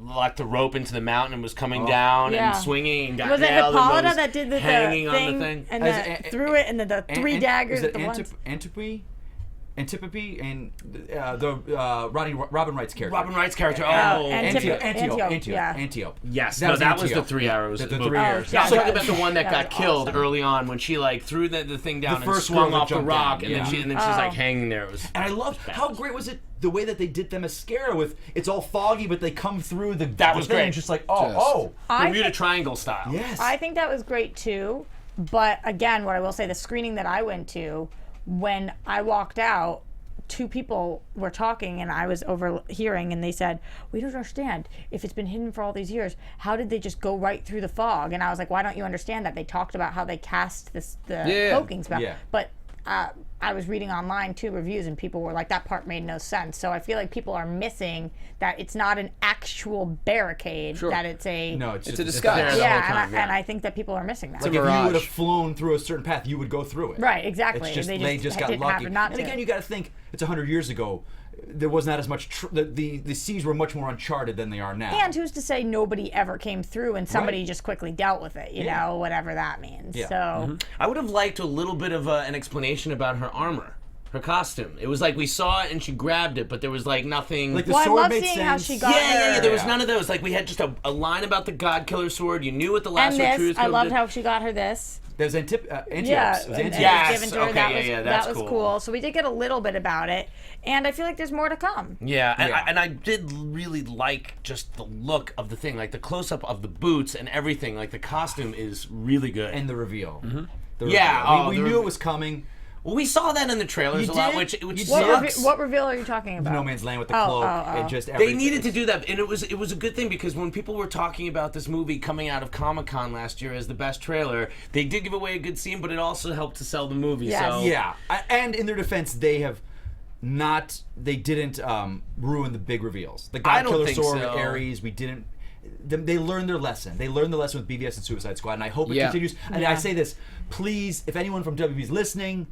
locked the rope into the mountain and was coming down Yeah. and swinging and got Was it nailed and Hippolyta was that did the hanging thing, on the thing? and As- threw it and the three daggers Is at it the ones? Antipopy and the Robin Wright's character. Robin Wright's character. Oh, Oh, Antiope, yeah. Antiope. yes. That No, was that was the Antiope. three arrows. The movie. three arrows. yeah. I'm talking about the one that That got was killed awesome. early on when she like threw the thing down The and first swung one that off the jumped rock, down, and then yeah. she's like hanging there. It was. And I loved how great was it the way that they did the mascara with it's all foggy, but they come through the That was thing, great. just like I Bermuda think, Triangle style. yes. I think that was great too. But again, what I will say, the screening that I went to, when I walked out, two people were talking and I was overhearing, and they said, "We don't understand. If it's been hidden for all these years, how did they just go right through the fog?" And I was like, "Why don't you understand that?" They talked about how they cast the cloaking spell. Yeah. But I was reading online too reviews, and people were like, that part made no sense. So I feel like people are missing that it's not an actual barricade, Sure. that it's a No, it's It's just a disguise. there the yeah, whole time, and I think that people are missing that. Like if you mirage. would have flown through a certain path, you would go through it. Right, exactly. It's just They they just just got didn't lucky. happen not And to. again, you got to think it's 100 years ago. There was not as much. The seas were much more uncharted than they are now. And who's to say nobody ever came through and somebody Right. just quickly dealt with it, you Yeah. know, whatever that means. Yeah. So, I would have liked a little bit of an explanation about her armor, her costume. It was like we saw it and she grabbed it, but there was like nothing. Like the well, I sword love made seeing sense. how she got her. There was none of those. Like we had just a line about the God Killer sword. You knew what the last And this, recruits I loved did. how she got her this. There's Antiope. Yeah, It was and Antiope. Yeah. it was given to her. Okay, that yeah, was, yeah, that's that was cool. cool. So we did get a little bit about it, and I feel like there's more to come. Yeah, Yeah. and I did really like just the look of the thing, like the close up of the boots and everything. Like the costume is really good. And the reveal. The Yeah, reveal. oh, we the knew reveal. it was coming. Well, we saw that in the trailers You a lot, did? which You sucks. did? What reveal are you talking about? No Man's Land with the Oh, cloak oh, oh. and just They everything. needed to do that, and it was a good thing because when people were talking about this movie coming out of Comic-Con last year as the best trailer, they did give away a good scene, but it also helped to sell the movie. Yes. So Yeah, and in their defense, they have not. They didn't ruin the big reveals. The I God don't Killer think sword, so. Ares. We didn't. They learned their lesson. They learned the lesson with BVS and Suicide Squad, and I hope it Yeah. continues. And Yeah. I say this, please, if anyone from WB is listening,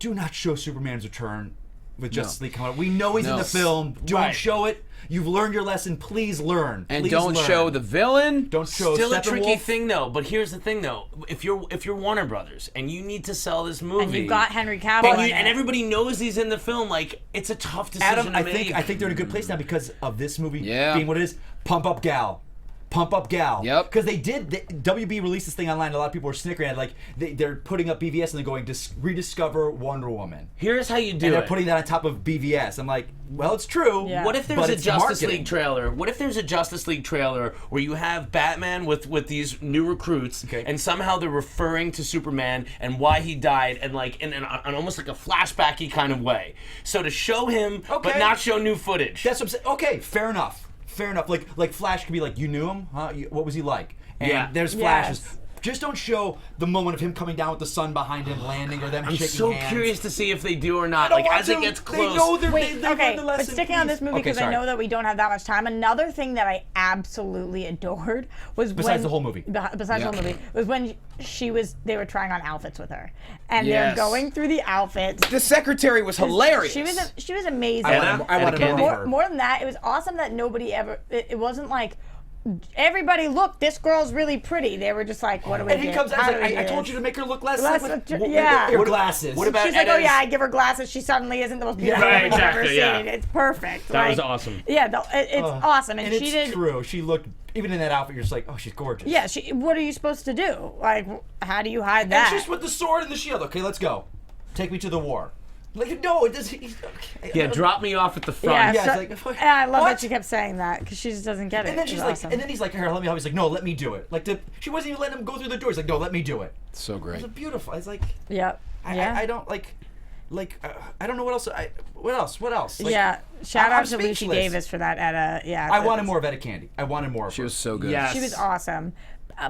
do not show Superman's return with Justice League coming out. We know he's in No. the film. Don't Right. show it. You've learned your lesson. Please learn. And Please don't learn. show the villain. Don't show Still a tricky Steppenwolf. thing though, but here's the thing though: if you're Warner Brothers and you need to sell this movie, And you've got Henry Cavill in it. and everybody knows he's in the film, like it's a tough decision Adam, to I make. think they're in a good place now because of this movie Yeah. being what it is. Pump up gal. Pump up gal. Yep. Because WB released this thing online. A lot of people were snickering at it. Like they're putting up BVS and they're going to rediscover Wonder Woman. Here's how you do And they're it. putting that on top of BVS. I'm like, well, it's true. Yeah. What if there's but a it's Justice marketing. League trailer? What if there's a Justice League trailer where you have Batman with these new recruits, Okay. and somehow they're referring to Superman and why he died, and like in an almost like a flashbacky kind of way. So to show him, but Okay. not show new footage. That's what I'm saying. Okay, fair enough. Fair enough. Like Flash could be like, you knew him, huh? What was he like? And Yeah. there's flashes. Yes. Just don't show the moment of him coming down with the sun behind him, landing, or them I'm shaking so hands. curious to see if they do or not. I don't Like want as it to. gets They close. know they're Wait, they okay, learned the but lesson, sticking on please. this movie Okay, because I sorry. know that we don't have that much time. Another thing that I absolutely adored was Besides when, the whole movie. Besides the whole movie was when they were trying on outfits with her, and Yes. they're going through the outfits. The secretary was hilarious. She was amazing. I wanted Anna more of her. More than that, it was awesome that nobody ever. It wasn't like. Everybody, look, this girl's really pretty. They were just like, what do we And do? he comes out How and do he's we like, I do told this? you to make her look less Less like yeah. your glasses. What about She's like, oh Edda's- yeah, I give her glasses. She suddenly isn't the most beautiful Right, woman I've ever exactly, yeah. seen. It's perfect. That was Like, awesome. Yeah, it's awesome, and, And she it's did. true. She looked, even in that outfit, you're just like, oh, she's gorgeous. Yeah, what are you supposed to do? Like, how do you hide And that? she's with the sword and the shield. Okay, let's go. Take me to the war. Like, no, it doesn't. Okay. Yeah, drop me off at the front. Yeah, Yeah, so- it's like, yeah, I love what? that she kept saying that because she just doesn't get it. And then she's It's like, awesome. and then he's like, here, let me help. He's like, no, let me do it. Like, she wasn't even letting him go through the door. He's like, no, let me do it. So great. It's beautiful. It's like, Yep. I don't I don't know what else. What else? Like, yeah. Shout I'm out to Lucy speechless. Davis for that. Yeah. I wanted more of Etta Candy. I wanted more of She her. was so good. Yes. She was awesome.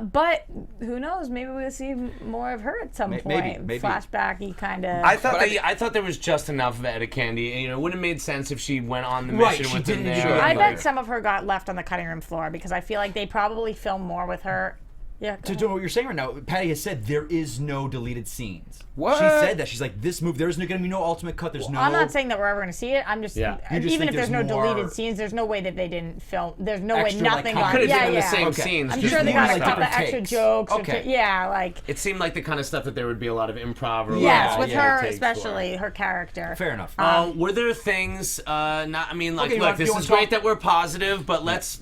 But who knows? Maybe we'll see more of her at some point. maybe. Flashbacky kind of. I thought there was just enough of Etta Candy. You know, it wouldn't have made sense if she went on the Right, mission she with him didn't there. do it. I Like- bet some of her got left on the cutting room floor because I feel like they probably filmed more with her. Yeah. To do what you're saying right now, Patty has said there is no deleted scenes. What? She said that. She's like, this movie, there's going to be no ultimate cut. There's no. I'm not saying that we're ever going to see it. I'm just, Yeah. You just even think if there's no there's more deleted scenes, there's no way that they didn't film. There's no way Extra, like, nothing comedy. got. Could have Yeah, been yeah. the same Okay. scenes. I'm just sure they more got a like couple different extra takes. jokes. Okay. Yeah, like. It seemed like the kind of stuff that there would be a lot of improv or Yes, a lot with of her takes for. especially, her character. Fair enough. Were there things? I mean, like, Okay, you look, want- this you is want to great talk- that we're positive, but let's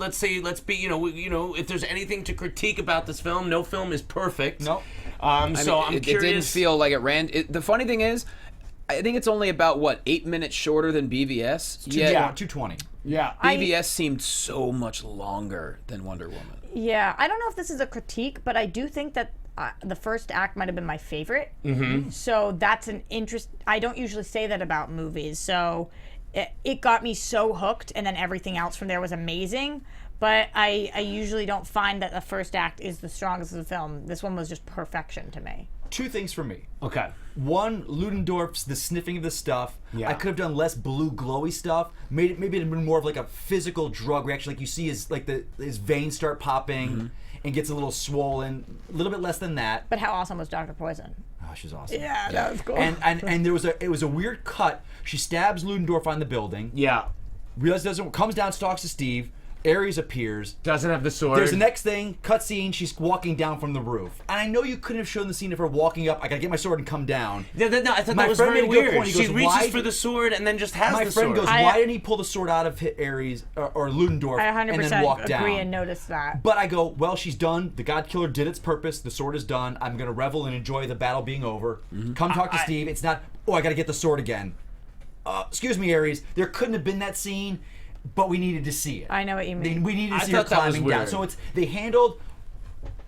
be, you know, if there's anything to critique about this film, no film is perfect. Nope. I'm it curious. didn't feel like it ran. The funny thing is, I think it's only about 8 minutes shorter than BVS. Yeah, 220. Yeah. BVS seemed so much longer than Wonder Woman. Yeah, I don't know if this is a critique, but I do think that the first act might have been my favorite. Mm-hmm. So that's an interest. I don't usually say that about movies. So it got me so hooked, and then everything else from there was amazing. But I usually don't find that the first act is the strongest of the film. This one was just perfection to me. Two things for me. Okay. One, Ludendorff's the sniffing of the stuff. Yeah. I could have done less blue glowy stuff. Maybe it'd been more of like a physical drug reaction. Like you see his veins start popping and gets a little swollen. A little bit less than that. But how awesome was Dr. Poison? Oh, she's awesome. Yeah, that was cool. And it was a weird cut. She stabs Ludendorff on the building. Yeah. Realizes comes down, stalks to Steve. Ares appears. Doesn't have the sword. There's the next thing, cutscene, she's walking down from the roof. And I know you couldn't have shown the scene of her walking up, I gotta get my sword and come down. No, I thought My that was friend very made a good weird. point. He She goes, reaches "Why for the sword and then just has My the friend sword. goes, why didn't he pull the sword out of Ares or Ludendorff I and 100% then walk agree down? and notice that. But I go, well, she's done. The God Killer did its purpose. The sword is done. I'm gonna revel and enjoy the battle being over. Come talk to Steve. It's not, I gotta get the sword again. Excuse me, Ares. There couldn't have been that scene, but we needed to see it. I know what you mean. We needed to I see her thought that was climbing down. weird. So they handled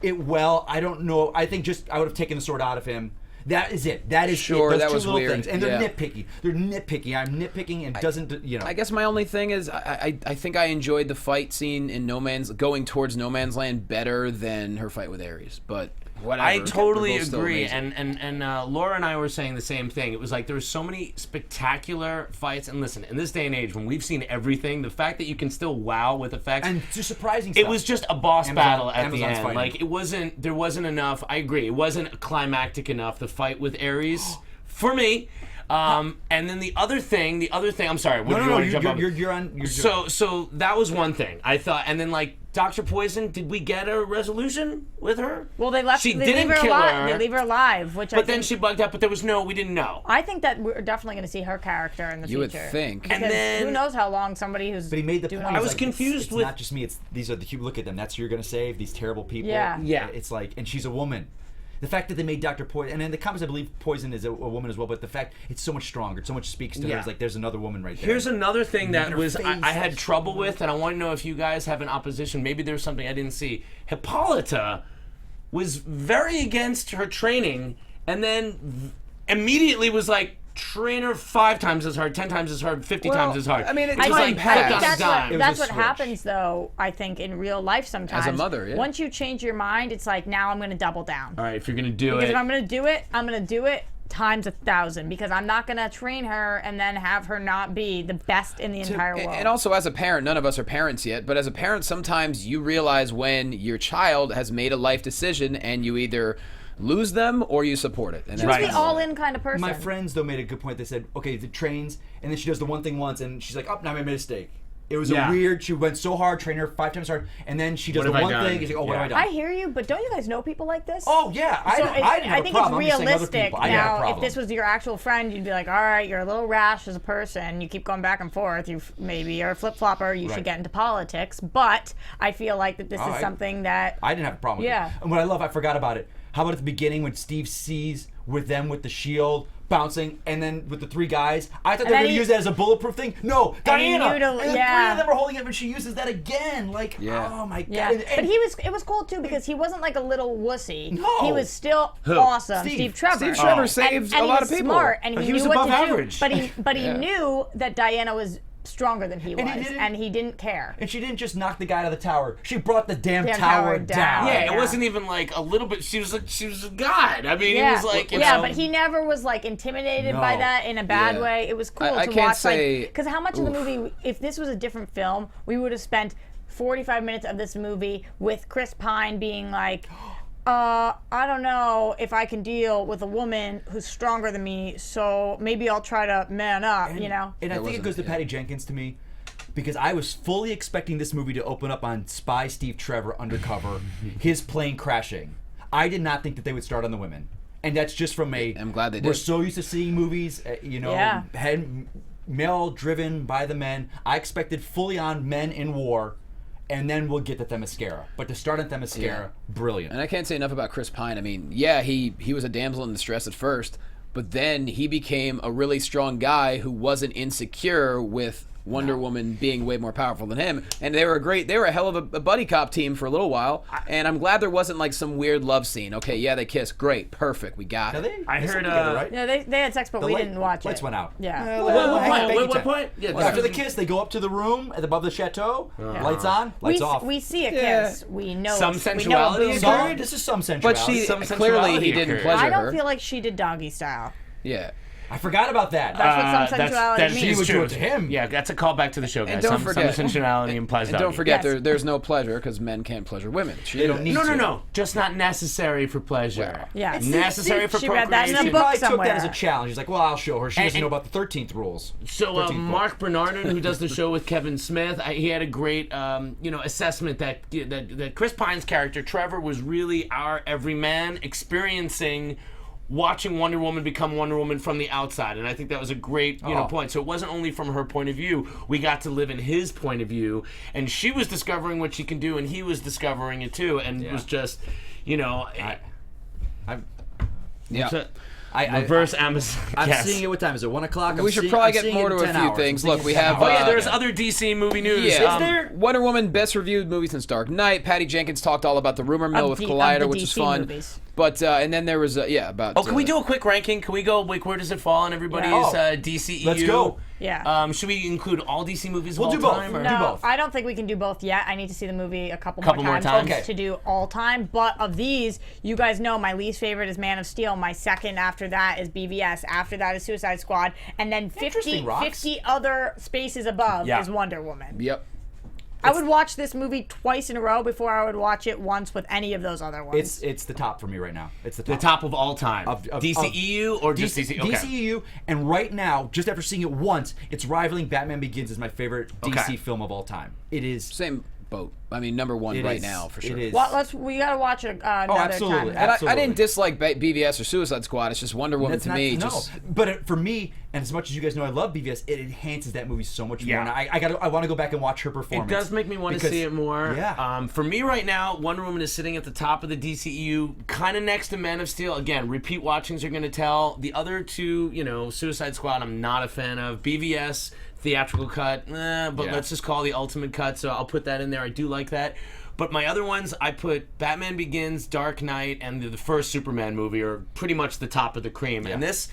it well. I don't know. I think I would have taken the sword out of him. That is it. That is Sure, it. Those that two was little weird. things. And they're Yeah. nitpicky. They're nitpicky. I'm nitpicking and doesn't, you know. I guess my only thing is I think I enjoyed the fight scene in going towards No Man's Land better than her fight with Ares. But whatever. I totally They're both still agree, amazing. and Laura and I were saying the same thing. It was like there were so many spectacular fights, and listen, in this day and age when we've seen everything, the fact that you can still wow with effects, and just surprising it stuff. was just a boss battle at the Amazon's end. fighting. Like there wasn't enough. I agree, it wasn't climactic enough. The fight with Ares for me. And then the other thing. I'm sorry. What do you want to jump up? You're on. So that was one thing I thought, and then like Dr. Poison, did we get a resolution with her? Well, they left. She they didn't leave her kill alive. her. They leave her alive, which. But then she bugged out. But we didn't know. I think that we're definitely going to see her character in the You would future. think. Because And then- who knows how long somebody who's. But he made the doing point. all I was this- confused it's with- not just me. These are the people. Look at them. That's who you're gonna save. These terrible people. Yeah. Yeah. It's like, and she's a woman. The fact that they made Dr. Poison, and in the comics I believe Poison is a woman as well, but the fact it's so much stronger, it so much speaks to her. Yeah. It's like there's another woman right there. Here's another thing that her was face. I had trouble with, and I want to know if you guys have an opposition. Maybe there's something I didn't see. Hippolyta was very against her training, and then immediately was like, train her 5 times as hard, 10 times as hard, 50 times as hard. I mean, It I was think like that's put on a that's dime. what, that's a what switch. happens, though, I think, in real life sometimes. As a mother, yeah. Once you change your mind, it's like, now I'm going to double down. All right, if you're gonna do Because it, if I'm going to do it, I'm going to do it times 1,000. Because I'm not going to train her and then have her not be the best in the entire world. And also, as a parent, none of us are parents yet, but as a parent, sometimes you realize when your child has made a life decision and you either lose them or you support it. And She that's was the kind of- all-in kind of person. My friends though made a good point. They said, okay, the trains, and then she does the one thing once, and she's like, oh, now I made a mistake. It was Yeah. a weird. She went so hard, trained her 5 times hard, and then she does What the have I one done? thing. And she's like, oh, what have I Yeah. done? I hear you, but don't you guys know people like this? Oh yeah, I So didn't have I a think problem. I'm it's just saying other realistic. people. I didn't have a Now, if problem. this was your actual friend, you'd be like, all right, you're a little rash as a person. You keep going back and forth. You maybe are a flip-flopper. You Right. should get into politics. But I feel like that this is something that... I didn't have a problem with Yeah. it. And what I love, I forgot about it. How about at the beginning when Steve sees with them with the shield, bouncing, and then with the 3 guys, I thought And they were then going to use that as a bulletproof thing. No, Diana! knew to- And then 3 yeah. of them are holding it, and she uses that again. Like, Yeah. oh my Yeah, God. but it was cool too because he wasn't like a little wussy. No. He was still awesome. Steve. Trevor. Steve Trevor And- saved and a he lot was of people. Smart, and But he he was knew what above to average. do. But he Yeah. knew that Diana was stronger than he was, he and didn't- he didn't care. And she didn't just knock the guy out of the tower. She brought the damn Damn tower tower down. down. Yeah, Yeah. it wasn't even like a little bit. She was a god. I mean, Yeah, it was like, you yeah, know, but he never was like intimidated by No. that in a bad Yeah. way. It was cool I to can't watch, say- because how much of the movie? If this was a different film, we would have spent 45 minutes of this movie with Chris Pine being like, I don't know if I can deal with a woman who's stronger than me, so maybe I'll try to man up, you know? And I think it wasn't- goes to yeah. Patty Jenkins to me, because I was fully expecting this movie to open up on Spy Steve Trevor undercover, his plane crashing. I did not think that they would start on the women. And that's just from I'm glad they We're did. so used to seeing movies, Yeah. male driven by the men. I expected fully on men in war, and then we'll get to Themyscira. But to start on Themyscira, brilliant. And I can't say enough about Chris Pine. I mean, yeah, he was a damsel in distress at first, but then he became a really strong guy who wasn't insecure with Wonder Woman being way more powerful than him. And they were a hell of a buddy cop team for a little while. And I'm glad there wasn't like some weird love scene. Okay, yeah, they kiss. Great, perfect, we got Now it. they I slept heard, together, right? Yeah, they had sex, but The we light- didn't watch lights it. went out. Yeah. What point? Yeah, After the kiss, they go up to the room above the chateau. Lights on, lights off. We see a Yeah. kiss. We know Some we know a sensuality boob. occurred? Some, this is some But sensuality. she Some clearly sensuality he didn't occurred. pleasure I don't her. feel like she did doggy style. Yeah. I forgot about that. That's what some sensuality that means. She is would do true. it to him. Yeah, that's a callback to the show, guys. And don't some forget, sensuality implies And don't doggy. forget, Yes. there's no pleasure because men can't pleasure women. They don't need to. No. Just not necessary for pleasure. Yeah. Necessary for she read that in a procreation. She book probably took somewhere. that as a challenge. He's like, well, I'll show her. She doesn't And- know about the 13th rules. So 13th book. Mark Bernardin, who does the show with Kevin Smith, he had a great assessment that Chris Pine's character Trevor was really our everyman experiencing watching Wonder Woman become Wonder Woman from the outside, and I think that was a great point. So it wasn't only from her point of view; we got to live in his point of view, and she was discovering what she can do, and he was discovering it too, and it was just, Yeah. reverse Amazon. I'm yes. seeing it. What time is it? 1 o'clock. We should probably get more to a few things. Look, we have. Oh yeah, there's other DC movie news. Yeah, Is there? Wonder Woman best reviewed movie since Dark Knight. Patty Jenkins talked all about the rumor mill with Of Collider, the which was DC fun. movies. But and then there was about. Oh, can we do a quick ranking? Can we go? Like, where does it fall in everybody's Yeah. DCEU? Let's go. Yeah. Should we include all DC movies? We'll of do all both. time, or? No. No, both. I don't think we can do both yet. I need to see the movie a couple more more times. Okay. to do all time. But of these, you guys know my least favorite is Man of Steel. My second after that is BVS. After that is Suicide Squad. And then 50 Interesting, Rox. other spaces above Yeah. is Wonder Woman. Yep. I would watch this movie twice in a row before I would watch it once with any of those other ones. It's the top for me right now. It's the The top. top of all time. Of DCEU or just DC? Okay. DCEU, and right now, just after seeing it once, it's rivaling Batman Begins as my favorite DC Okay. film of all time. It is. Same boat. I mean, number one It right is. now for sure. It is. Well, we gotta watch it another absolutely. time. And I Absolutely. didn't dislike BVS or Suicide Squad. It's just Wonder Woman That's to not, me. no. Just But for me, and as much as you guys know I love BVS, it enhances that movie so much Yeah. more. And I want to go back and watch her It performance. does make me want to because- see it more. Yeah. For me right now, Wonder Woman is sitting at the top of the DCEU, kind of next to Man of Steel. Again, repeat watchings are going to tell. The other two, Suicide Squad, I'm not a fan of. BVS, theatrical cut, but Yeah. let's just call the ultimate cut, so I'll put that in there. I do like that. But my other ones, I put Batman Begins, Dark Knight, and the first Superman movie are pretty much the top of the cream. And this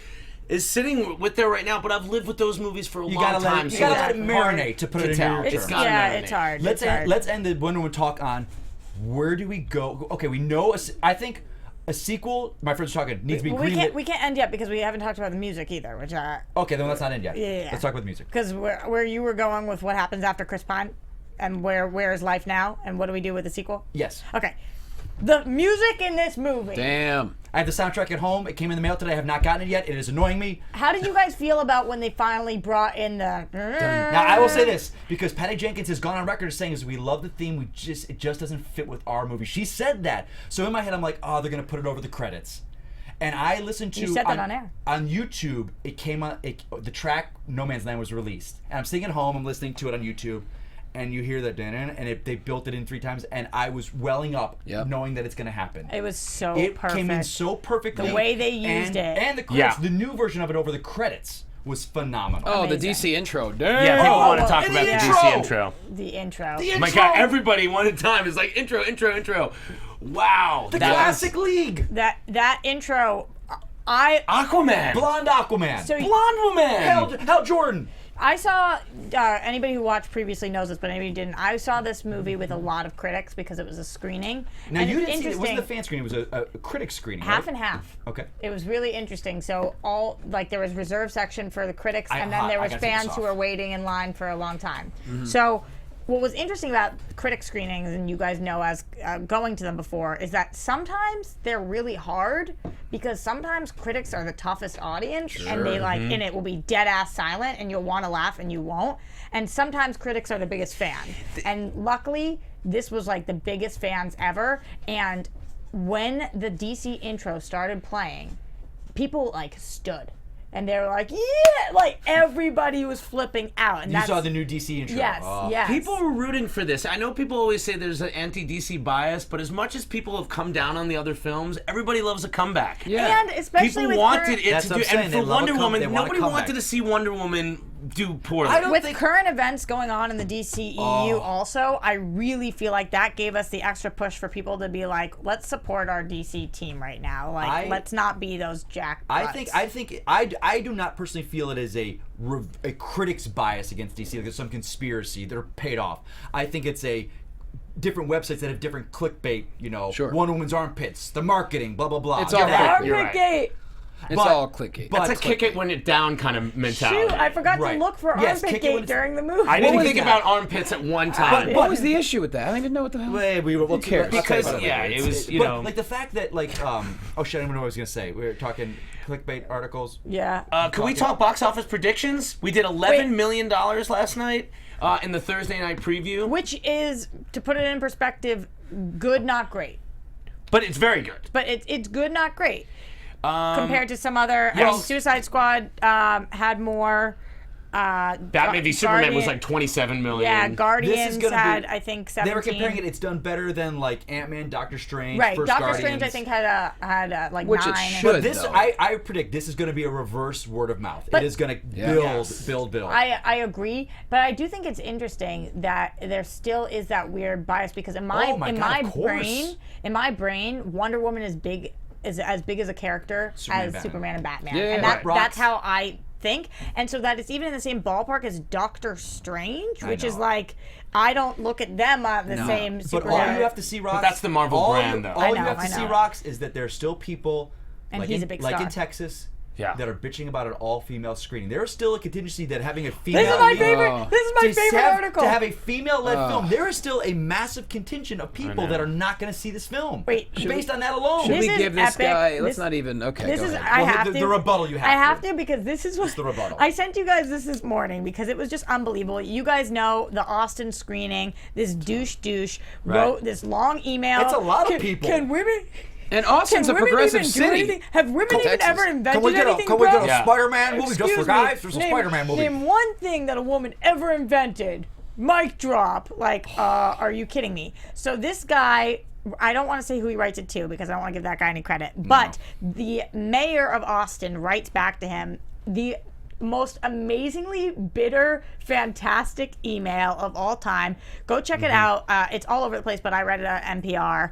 is sitting with there right now, but I've lived with those movies for a You long gotta let time. it, you so gotta it's let it hard marinate to put it in tell. your It's terms. gotta marinate. It's hard. Let's it's hard. let's end the Wonder Woman talk on where do we go? Okay, we know. I think a sequel. My friends are talking needs to be Well, greenlit. we can't end yet because we haven't talked about the music either, which Okay, then let's not end yet. Yeah. Let's talk about music. because where you were going with what happens after Chris Pine, and where is life now, and what do we do with the sequel? Yes. Okay, the music in this movie. damn. I have the soundtrack at home. It came in the mail today. I have not gotten it yet. It is annoying me. How did you guys feel about when they finally brought in the? Now I will say this because Patty Jenkins has gone on record as saying is we love the theme. It just doesn't fit with our movie. She said that. So in my head I'm like, oh, they're gonna put it over the credits. And I listened to You said that on air. On YouTube, it came on. The track "No Man's Land" was released, and I'm sitting at home. I'm listening to it on YouTube, and you hear that, and they built it in 3 times, and I was welling up knowing that it's going to happen. It was so It perfect. came in so perfectly. The way they used it. And the credits, the new version of it over the credits was phenomenal. Oh, Amazing. the DC intro. Damn. Yeah, people want to talk and about the the intro. DC intro. The intro. The My intro. God, everybody one at a time is like intro. Wow. The classic league. That intro, Aquaman. Blonde Aquaman. So Blonde woman. Hal Jordan. I saw, anybody who watched previously knows this, but anybody who didn't. I saw this movie with a lot of critics because it was a screening. Now, and you it's didn't see it. It wasn't a interesting. fan screening. It was a critic screening, Half right? and half. Okay. It was really interesting. So there was reserve section for the critics, and then I there was gotta take this fans who off. were waiting in line for a long time. So what was interesting about critic screenings, and you guys know as going to them before, is that sometimes they're really hard because sometimes critics are the toughest audience, and they and it will be dead ass silent, and you'll want to laugh and you won't. And sometimes critics are the biggest fan, and luckily this was like the biggest fans ever. And when the DC intro started playing, people like stood. And they were like, yeah! Like, everybody was flipping out. And You saw the new DC intro. Yes, yes. People were rooting for this. I know people always say there's an anti-DC bias, but as much as people have come down on the other films, everybody loves a comeback. Yeah. And especially People with wanted current, it That's to what do, I'm saying, and they for love a Wonder come- they Woman, want a nobody comeback. wanted to see Wonder Woman do poorly. I don't with think- current events going on in the DCEU also, I really feel like that gave us the extra push for people to be like, let's support our DC team right now. Like, let's not be those jackpots. I do not personally feel it is a critic's bias against DC, like there's some conspiracy that are paid off. I think it's a different websites that have different clickbait, Sure. Wonder Woman's armpits, the marketing, blah blah blah. It's all that. clickbait. You're right. Armpit It's But- all clicky. but- It's a kick it when it down kind of mentality. Shoot, I forgot to Right. look for Yes, armpit kick it when gate it's- during the movie. I didn't was think that? about armpits at one time. What was the issue with that? I don't even know what the hell. Who cares? Because, yeah, it was, like the fact that like oh shit, I don't know what I was gonna say. We were talking clickbait articles. Yeah. Could we talk box office predictions? We did $11 million last night in the Thursday night preview. Which is, to put it in perspective, good, not great. But it's very good. But it's good, not great. Compared to some other, I mean, Suicide Squad had more. Batman v Superman was like 27 million. Yeah, This Guardians is gonna had, be- I think, 17. They were comparing it. It's done better than like Ant-Man, Doctor Strange, Right, First Doctor Guardians. Strange, I think, had like Which it 9. should. But this, though. I predict this is going to be a reverse word of mouth. But- It is going to build. I agree, but I do think it's interesting that there still is that weird bias because in my Oh my God, of course. brain, Wonder Woman is as big as a character Superman, as Batman. Superman and Batman, Yeah, and right. that's how I think, and so that it's even in the same ballpark as Doctor Strange, which is know. like I don't look at them on the same. But all you have to see, Rox. that's the Marvel brand, though. All I you know, have to I see, know. Rox, is that there's still people And like he's in, a big like star. in Texas. Yeah. That are bitching about an all-female screening. There is still a contingency that having a female. This is my lead- favorite. This is my to favorite have, article. To have a female-led film, there is still a massive contingent of people that are not going to see this film. Wait, based on that alone. Should This we is give this epic. guy? Let's This- not even. Okay, This go is ahead. I Well, have the to. rebuttal you have I have to. to because this is what the rebuttal. I sent you guys this morning because it was just unbelievable. You guys know the Austin screening. This douche wrote this long email. It's a lot of people. Can women? And Austin's a Can women progressive even do city. anything? Have women even Texas. ever invented Can we get anything? a bro? Yeah. Spider-Man movie just for Excuse me. guys? There's a Name- Spider-Man movie. Name one thing that a woman ever invented. Mic drop. Like, are you kidding me? So this guy, I don't want to say who he writes it to because I don't want to give that guy any credit. But the mayor of Austin writes back to him the most amazingly bitter, fantastic email of all time. Go check it out. It's all over the place, but I read it at NPR.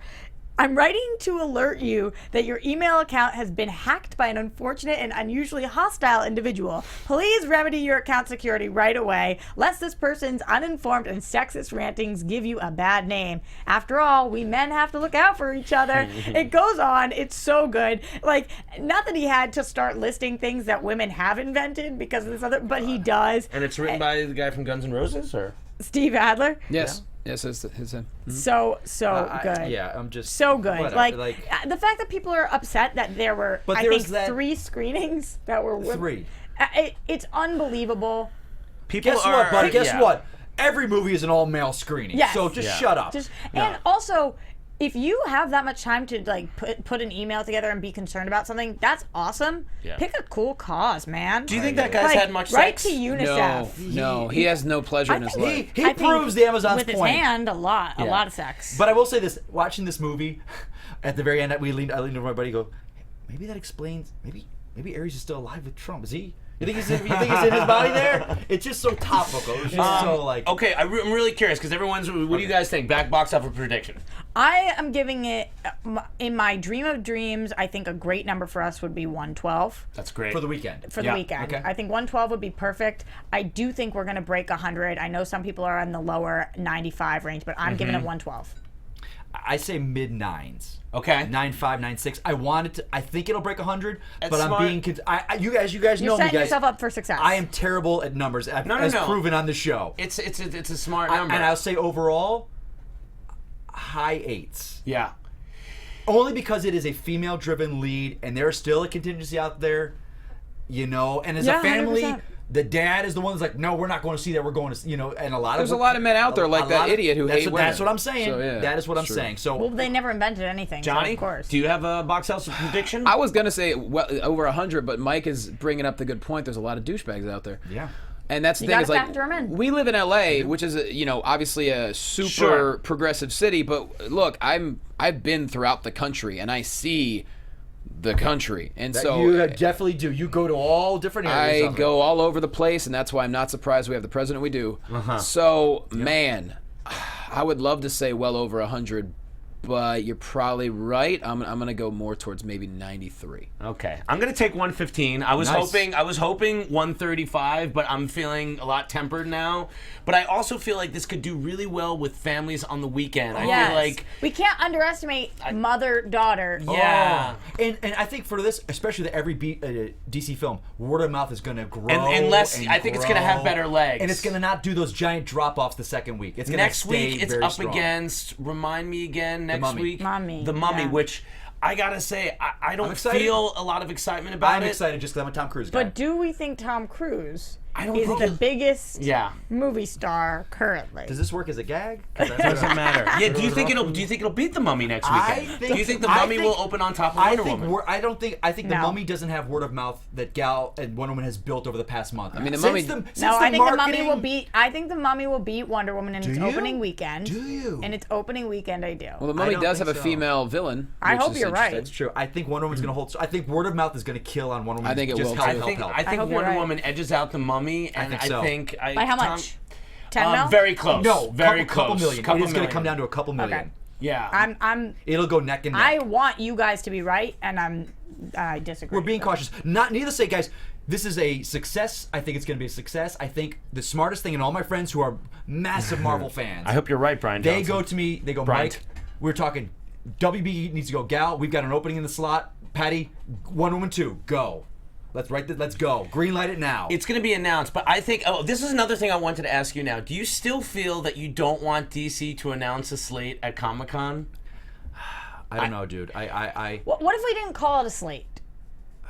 I'm writing to alert you that your email account has been hacked by an unfortunate and unusually hostile individual. Please remedy your account security right away, lest this person's uninformed and sexist rantings give you a bad name. After all, we men have to look out for each other. It goes on. It's so good. Like, not that he had to start listing things that women have invented because of this other, but he does. And it's written by the guy from Guns N' Roses, or? Steve Adler. Yes, yes, it's his. So good. Yeah, I'm just So good. whatever, Like the fact that people are upset that there were, But I there think, was that- 3 screenings that were women. 3. It's unbelievable. People Guess are, what, buddy? Guess yeah. what? Every movie is an all-male screening. Yes. So just Yeah. shut up. And also, if you have that much time to like put an email together and be concerned about something, that's awesome. Yeah. Pick a cool cause, man. Do you think that guy's Like, had much write sex? to UNICEF. No, he has no pleasure in his life. He I think proves the Amazon's with point. his hand a lot of sex. But I will say this: watching this movie, at the very end, I leaned over my buddy, and go, maybe that explains. Maybe Ares is still alive with Trump. Is he? You think he's in his body there? It's just so topical. It's just so like. Okay, I'm really curious because everyone's. What do you guys think? Back box office prediction. I am giving it, in my dream of dreams, I think a great number for us would be 112. That's great. For the weekend. For the weekend. Okay. I think 112 would be perfect. I do think we're going to break 100. I know some people are in the lower 95 range, but I'm giving it 112. I say mid nines. Okay. 95, 96. I think it'll break 100, That's but smart. I'm being. You guys You're know me, setting guys. yourself up for success. I am terrible at numbers, as proven on the show. It's a smart number. And I'll say overall, high eights. Yeah. Only because it is a female-driven lead, and there's still a contingency out there, And as Yeah, a family, 100%. the dad is the one that's like, no, we're not going to see that. We're going to, and a lot There's of a lot of men out there like that idiot who hate women. That's what I'm saying. So, yeah, that is what I'm sure. saying. So Well, they never invented anything, so Johnny, of course. do you have a box office prediction? I was gonna say over 100, but Mike is bringing up the good point. There's a lot of douchebags out there. yeah. And that's the You thing gotta is like factor 'em in. we live in LA, which is obviously a super Sure. progressive city. But look, I've been throughout the country and I see the country, and so you definitely do. You go to all different areas. I of it. go all over the place, and that's why I'm not surprised we have the president we do. So man, I would love to say well over 100, but you're probably right. I'm gonna go more towards maybe 93. Okay, I'm gonna take 115. I was hoping 135, but I'm feeling a lot tempered now. But I also feel like this could do really well with families on the weekend. I Yes. feel like we can't underestimate mother-daughter. yeah. And I think for this, especially the every DC film, word of mouth is going to grow. Unless and I think it's going to have grow. better legs. And it's going to not do those giant drop-offs the second week. It's going to Next stay week it's very up strong. against. Remind me again. Next Mummy. week, Mummy, The Mummy, yeah. which I gotta say I don't excited. feel a lot of excitement about I'm it. excited just because I'm a Tom Cruise guy. But do we think Tom Cruise don't is think the it- biggest Yeah. movie star currently? Does this work as a gag? Doesn't matter. Yeah. Do you think it'll beat the Mummy next weekend? Do you think the Mummy will open on top of Wonder Woman? I think the No. Mummy doesn't have word of mouth that Gal and Wonder Woman has built over the past month. I mean, the Mummy- I think the Mummy will beat. I think the Mummy will beat Wonder Woman in its you? opening weekend. Do you? In its opening weekend, I do. Well, the Mummy don't does have think a so. female villain. I which hope is you're right. interesting. That's true. I think Wonder Woman's going to hold. I think word of mouth is going to kill on Wonder Woman. I think it just will, help, too. help. I think hope you're Wonder right. Woman edges out the Mummy, and think so. By how much? 10 mil? Very close. No, very couple close. million. Couple It's going to come million. down to a couple million. Okay. Yeah. I'm. It'll go neck and neck. I want you guys to be right, and I disagree. We're being cautious. Needless to say, guys, this is a success. I think it's going to be a success. I think the smartest thing, and all my friends who are massive Marvel fans, I hope you're right, Brian they Johnson. go to me. They go, Bryant. Mike. We're talking. WB needs to go. Gal, we've got an opening in the slot. Patty, Wonder Woman 2, go. Let's go. Green light it now. It's going to be announced, but I think. Oh, this is another thing I wanted to ask you now. Do you still feel that you don't want DC to announce a slate at Comic-Con? I don't know, dude. I What if we didn't call it a slate?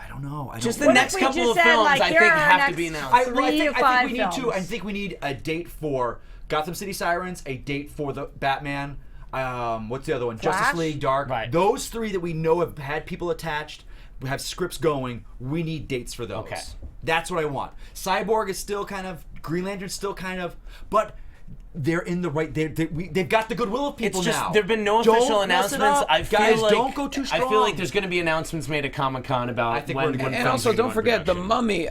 don't know. I Just don't the What if next we couple just of said, films, like, I here think, are our have to next be announced. I 3 think to we 5 need two. films. I think we need a date for Gotham City Sirens, a date for the Batman. What's the other one? Flash? Justice League, Dark. Right. Those three that we know have had people attached, have scripts going. We need dates for those. Okay. That's what I want. Cyborg is still kind of, Green Lantern's still kind of, but they're in the right. They've got the goodwill of people It's just now. there've been no Don't official mess it announcements. up. I feel Guys, like don't go too strong. I feel like there's going to be announcements made at Comic-Con about I think when we're gonna- And films also, are going don't forget the production. Mummy.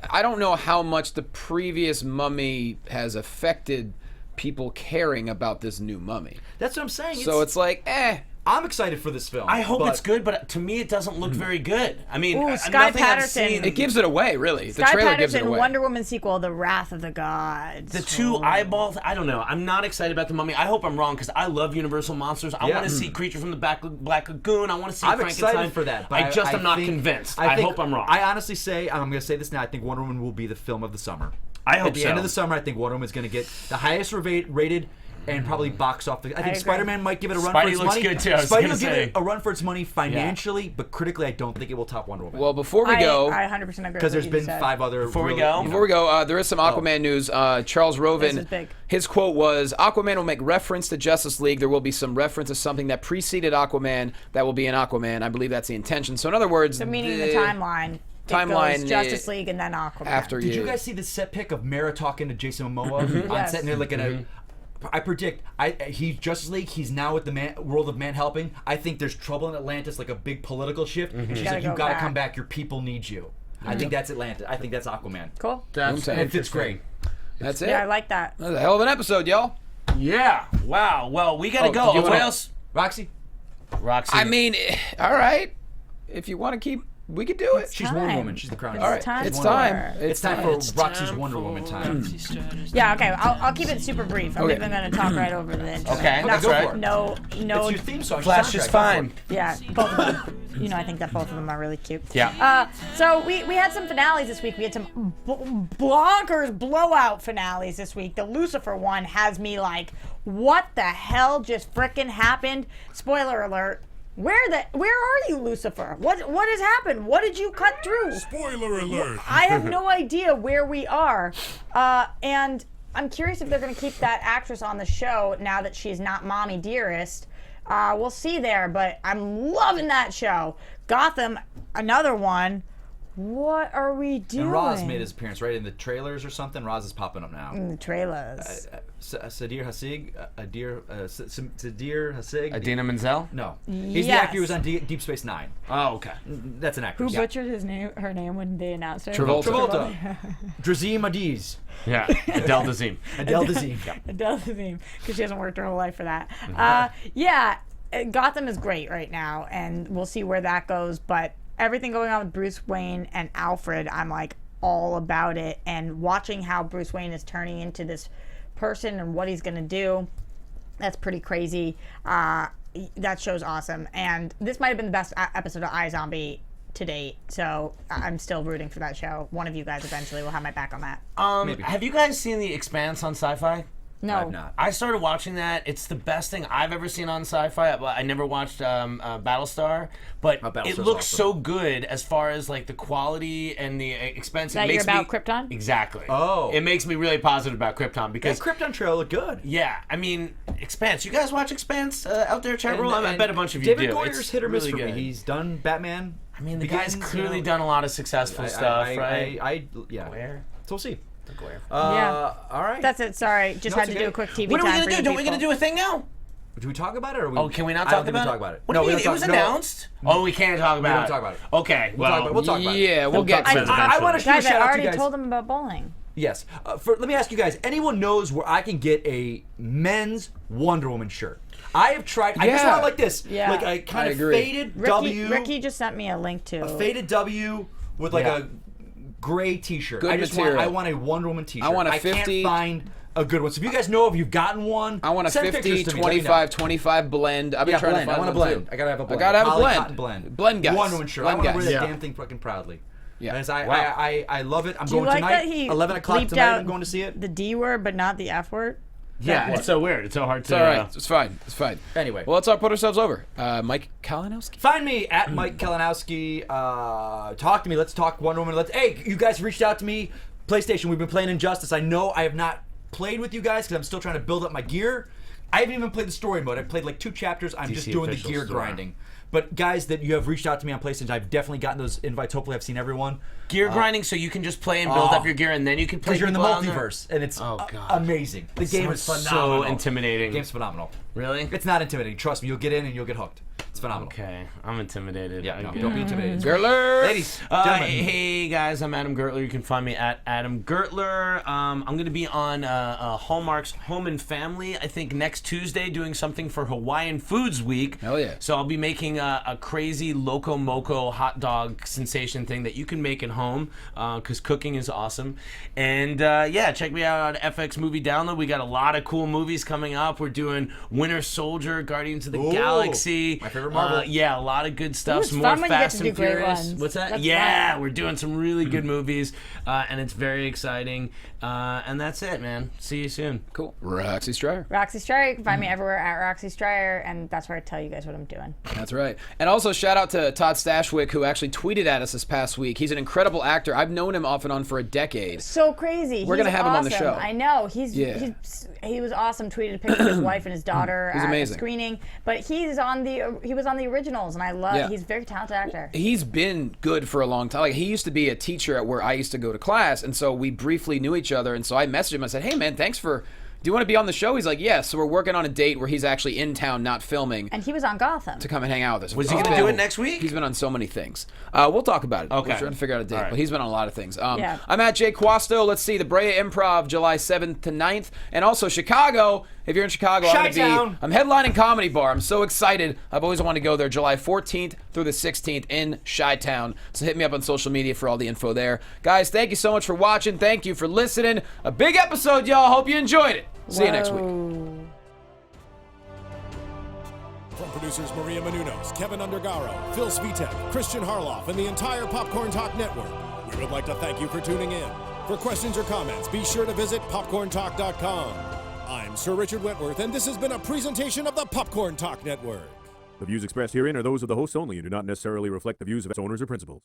I don't know how much the previous Mummy has affected people caring about this new Mummy. That's what I'm saying. So it's like, I'm excited for this film. I hope but it's good, but to me it doesn't look very good. I mean, Ooh, nothing Sky I've Patterson. seen. it gives it away, really. The Sky trailer gives it Patterson, away. Wonder Woman sequel, The Wrath of the Gods. The two eyeballs, I don't know. I'm not excited about the Mummy. I hope I'm wrong because I love Universal monsters. I Yeah. want to see Creature from the Black Lagoon. I want to see I'm Frankenstein. excited for that. But I am not think- convinced. I I think- hope I'm wrong. I honestly say, I'm going to say this now, I think Wonder Woman will be the film of the summer. I hope At the so. end of the summer, I think Wonder Woman is going to get the highest rated and probably box off. I think agree. Spider-Man might give it a run Spidey for its looks money. good, too, I was Spidey gonna will give say. it a run for its money financially, but critically, I don't think it will top Wonder Woman. Well, before we go, I 100% agree. Because there's been 5 other. Before we really, go? you know- Before we go, there is some Aquaman news. Charles Roven, This is big. his quote was, Aquaman will make reference to Justice League. There will be some reference to something that preceded Aquaman that will be in Aquaman. I believe that's the intention. So in other words, So meaning the timeline. Timeline, It goes Justice League and then Aquaman. after Did you guys see the set pic of Mara talking to Jason Momoa on Yes. set? And they're like in a. I predict he's Justice League. He's now with the world of man helping. I think there's trouble in Atlantis, like a big political shift. And she's Gotta like, "You go gotta back. come back. Your people need you." I think that's Atlantis. I think that's Aquaman. Cool. That's And And it fits great. That's it. Yeah, I like that. That was a hell of an episode, y'all. Yeah. Wow. Well, we gotta Oh, go. did you What wanna- else? Roxy, Roxy. I mean, all right. If you want to keep, we could do it. she's Wonder Woman. She's the crown. It's All right, time it's for time. her. It's time for Roxy's Wonder Woman time. Yeah, okay. I'll keep it super brief. I'm Okay. even going to talk right over the internet. Okay, No, that's go right. for it. No, It's your theme song. Flash soundtrack. is Go for fine. it. yeah, both of them. You know, I think that both of them are really cute. Yeah. So we had some finales this week. We had some bonkers blowout finales this week. The Lucifer one has me like, what the hell just frickin' happened? Spoiler alert. Where are you, Lucifer? What has happened? What did you cut through? Spoiler alert. I have no idea where we are. And I'm curious if they're going to keep that actress on the show now that she's not Mommy Dearest. We'll see there, but I'm loving that show. Gotham, another one. What are we doing? And Roz made his appearance right in the trailers or something. Roz is popping up now. in the trailers. Sadir Hasig, Sadir Hasig. Adina Menzel? No, he's the Yes. actor who was on Deep Space Nine. Oh, okay. That's an actor. Who Yeah. butchered her name when they announced her? Travolta. Drazim Adiz. Yeah. Adele Dazeem. Adele Dazeem. Adele Dazeem, because she hasn't worked her whole life for that. Yeah, Gotham is great right now, and we'll see where that goes. But everything going on with Bruce Wayne and Alfred, I'm like all about it. And watching how Bruce Wayne is turning into this person and what he's gonna do, that's pretty crazy. That show's awesome, and this might have been the best episode of iZombie to date. So I'm still rooting for that show. One of you guys eventually will have my back on that. Maybe. Have you guys seen The Expanse on Sci-Fi? No, I've not. I started watching that. It's the best thing I've ever seen on Sci-Fi. I never watched Battlestar, but Battlestar's it looks awesome. so good as far as like the quality and the expense. That it you're makes about me, Krypton? Exactly. Oh. It makes me really positive about Krypton That because Krypton trail looked good. yeah, I mean Expanse. You guys watch Expanse out there, chat room? I bet a bunch of you David do. Goyer's It's hit or miss really for me. good. He's done Batman. I mean, the guy's Begins, clearly you know, done a lot of successful stuff, right? Yeah. Where? So we'll see. Where? Yeah. All right. That's it. Sorry, just No, had it's to okay. do a quick TV What are we time gonna for do? you Don't we gonna people. do a thing now? Do we talk about it? Or we, Oh, can we not I talk don't think about we it? talk about it. What No, do we you mean? don't It was talk- no. announced. Oh, we can't talk about it. don't talk about it. Okay, We'll talk about it. We'll talk about it. Yeah, we'll get to it. I want to shoot a Guys, I shout out to already you guys. told them about bowling. Yes. Let me ask you guys. Anyone knows where I can get a men's Wonder Woman shirt? I have tried. I just Yeah. want like this. Yeah. Like a kind I of agree. faded Ricky, W. Ricky just sent me a link to. A faded W with like Yeah. a gray T-shirt. Good I just material. want. I want a Wonder Woman T-shirt. I want a I 50 can't find a good one. So if you guys know if you've gotten one, I want a send 50, pictures to me. Let me know. 25, 25 blend. I've been Yeah, trying blend. to I find want a one, blend. too. I gotta have a blend. I gotta have a Poly blend. cotton blend. Blend guys. Wonder Woman shirt. Blend I want to guys. wear that Yeah. damn thing fucking proudly. Yeah. Because Wow. I love it. I'm Do you going like tonight. that he 11 o'clock bleeped tonight. out I'm going to see it. the D word, but not the F word? Yeah, it's so weird. It's so hard It's to. all right. It's fine. It's fine. Anyway. Well, let's all put ourselves over. Mike Kalinowski. Find me at Mike Kalinowski. Talk to me. Let's talk Wonder Woman. Hey, you guys reached out to me. PlayStation, we've been playing Injustice. I know I have not played with you guys because I'm still trying to build up my gear. I haven't even played the story mode. I played like 2 chapters. I'm just DC doing the official gear store. grinding. But guys that you have reached out to me on PlayStation, I've definitely gotten those invites. Hopefully I've seen everyone. Gear grinding, so you can just play and build up your gear, and then you can play. Because you're in the people on there? multiverse, and it's Oh, God. amazing. The game is Sounds phenomenal. so intimidating. The game's phenomenal. Really? It's not intimidating. Trust me. You'll get in and you'll get hooked. It's phenomenal. Okay, I'm intimidated. Yeah, I no, get don't it. be intimidated. Gertler. Ladies, gentlemen. Hey guys, I'm Adam Gertler. You can find me at Adam Gertler. I'm going to be on Hallmark's Home and Family, I think next Tuesday, doing something for Hawaiian Foods Week. Hell yeah. So I'll be making a crazy Loco Moco hot dog sensation thing that you can make at home because cooking is awesome. And yeah, check me out on FX Movie Download. We got a lot of cool movies coming up. We're doing Winter Soldier, Guardians of the Ooh, Galaxy. my favorite favorite Marvel. Yeah, a lot of good stuff. Ooh, it's Some fun more when you get Fast to do and great Furious. ones. What's that? That's Yeah, fun. we're doing some really good movies, and it's very exciting. And that's it, man. See you soon. Cool. Roxy Striar. Roxy Striar. You can find me everywhere at Roxy Striar, and that's where I tell you guys what I'm doing. That's right. And also shout out to Todd Stashwick, who actually tweeted at us this past week. He's an incredible actor. I've known him off and on for a decade. So crazy. We're gonna He's have him on the awesome. show. I know. Yeah. He was awesome. Tweeted a picture of his wife and his daughter He's at amazing. a screening. But he was on the originals, and I love. Yeah. He's a very talented actor. He's been good for a long time. Like, he used to be a teacher at where I used to go to class, and so we briefly knew each other. And so I messaged him. I said, "Hey, man, thanks for. Do you want to be on the show?" He's like, "Yes." So we're working on a date where he's actually in town, not filming, And he was on Gotham. to come and hang out with us. Was he He's gonna been- do it next week? He's been on so many things. We'll talk about it. Okay. We're trying to figure out a date, All right. but he's been on a lot of things. Yeah. I'm at Jay Quasto. Let's see, the Brea Improv, July 7th to 9th. And also Chicago. If you're in Chicago, Chi-town. I'm headlining Comedy Bar. I'm so excited. I've always wanted to go there. July 14th through the 16th in Chi-town. So hit me up on social media for all the info there. Guys, thank you so much for watching. Thank you for listening. A big episode, y'all. Hope you enjoyed it. See you next week. Whoa. From producers Maria Menounos, Kevin Undergaro, Phil Svitek, Kristian Harloff, and the entire Popcorn Talk Network, we would like to thank you for tuning in. For questions or comments, be sure to visit popcorntalk.com. I'm Sir Richard Wentworth, and this has been a presentation of the Popcorn Talk Network. The views expressed herein are those of the hosts only and do not necessarily reflect the views of its owners or principals.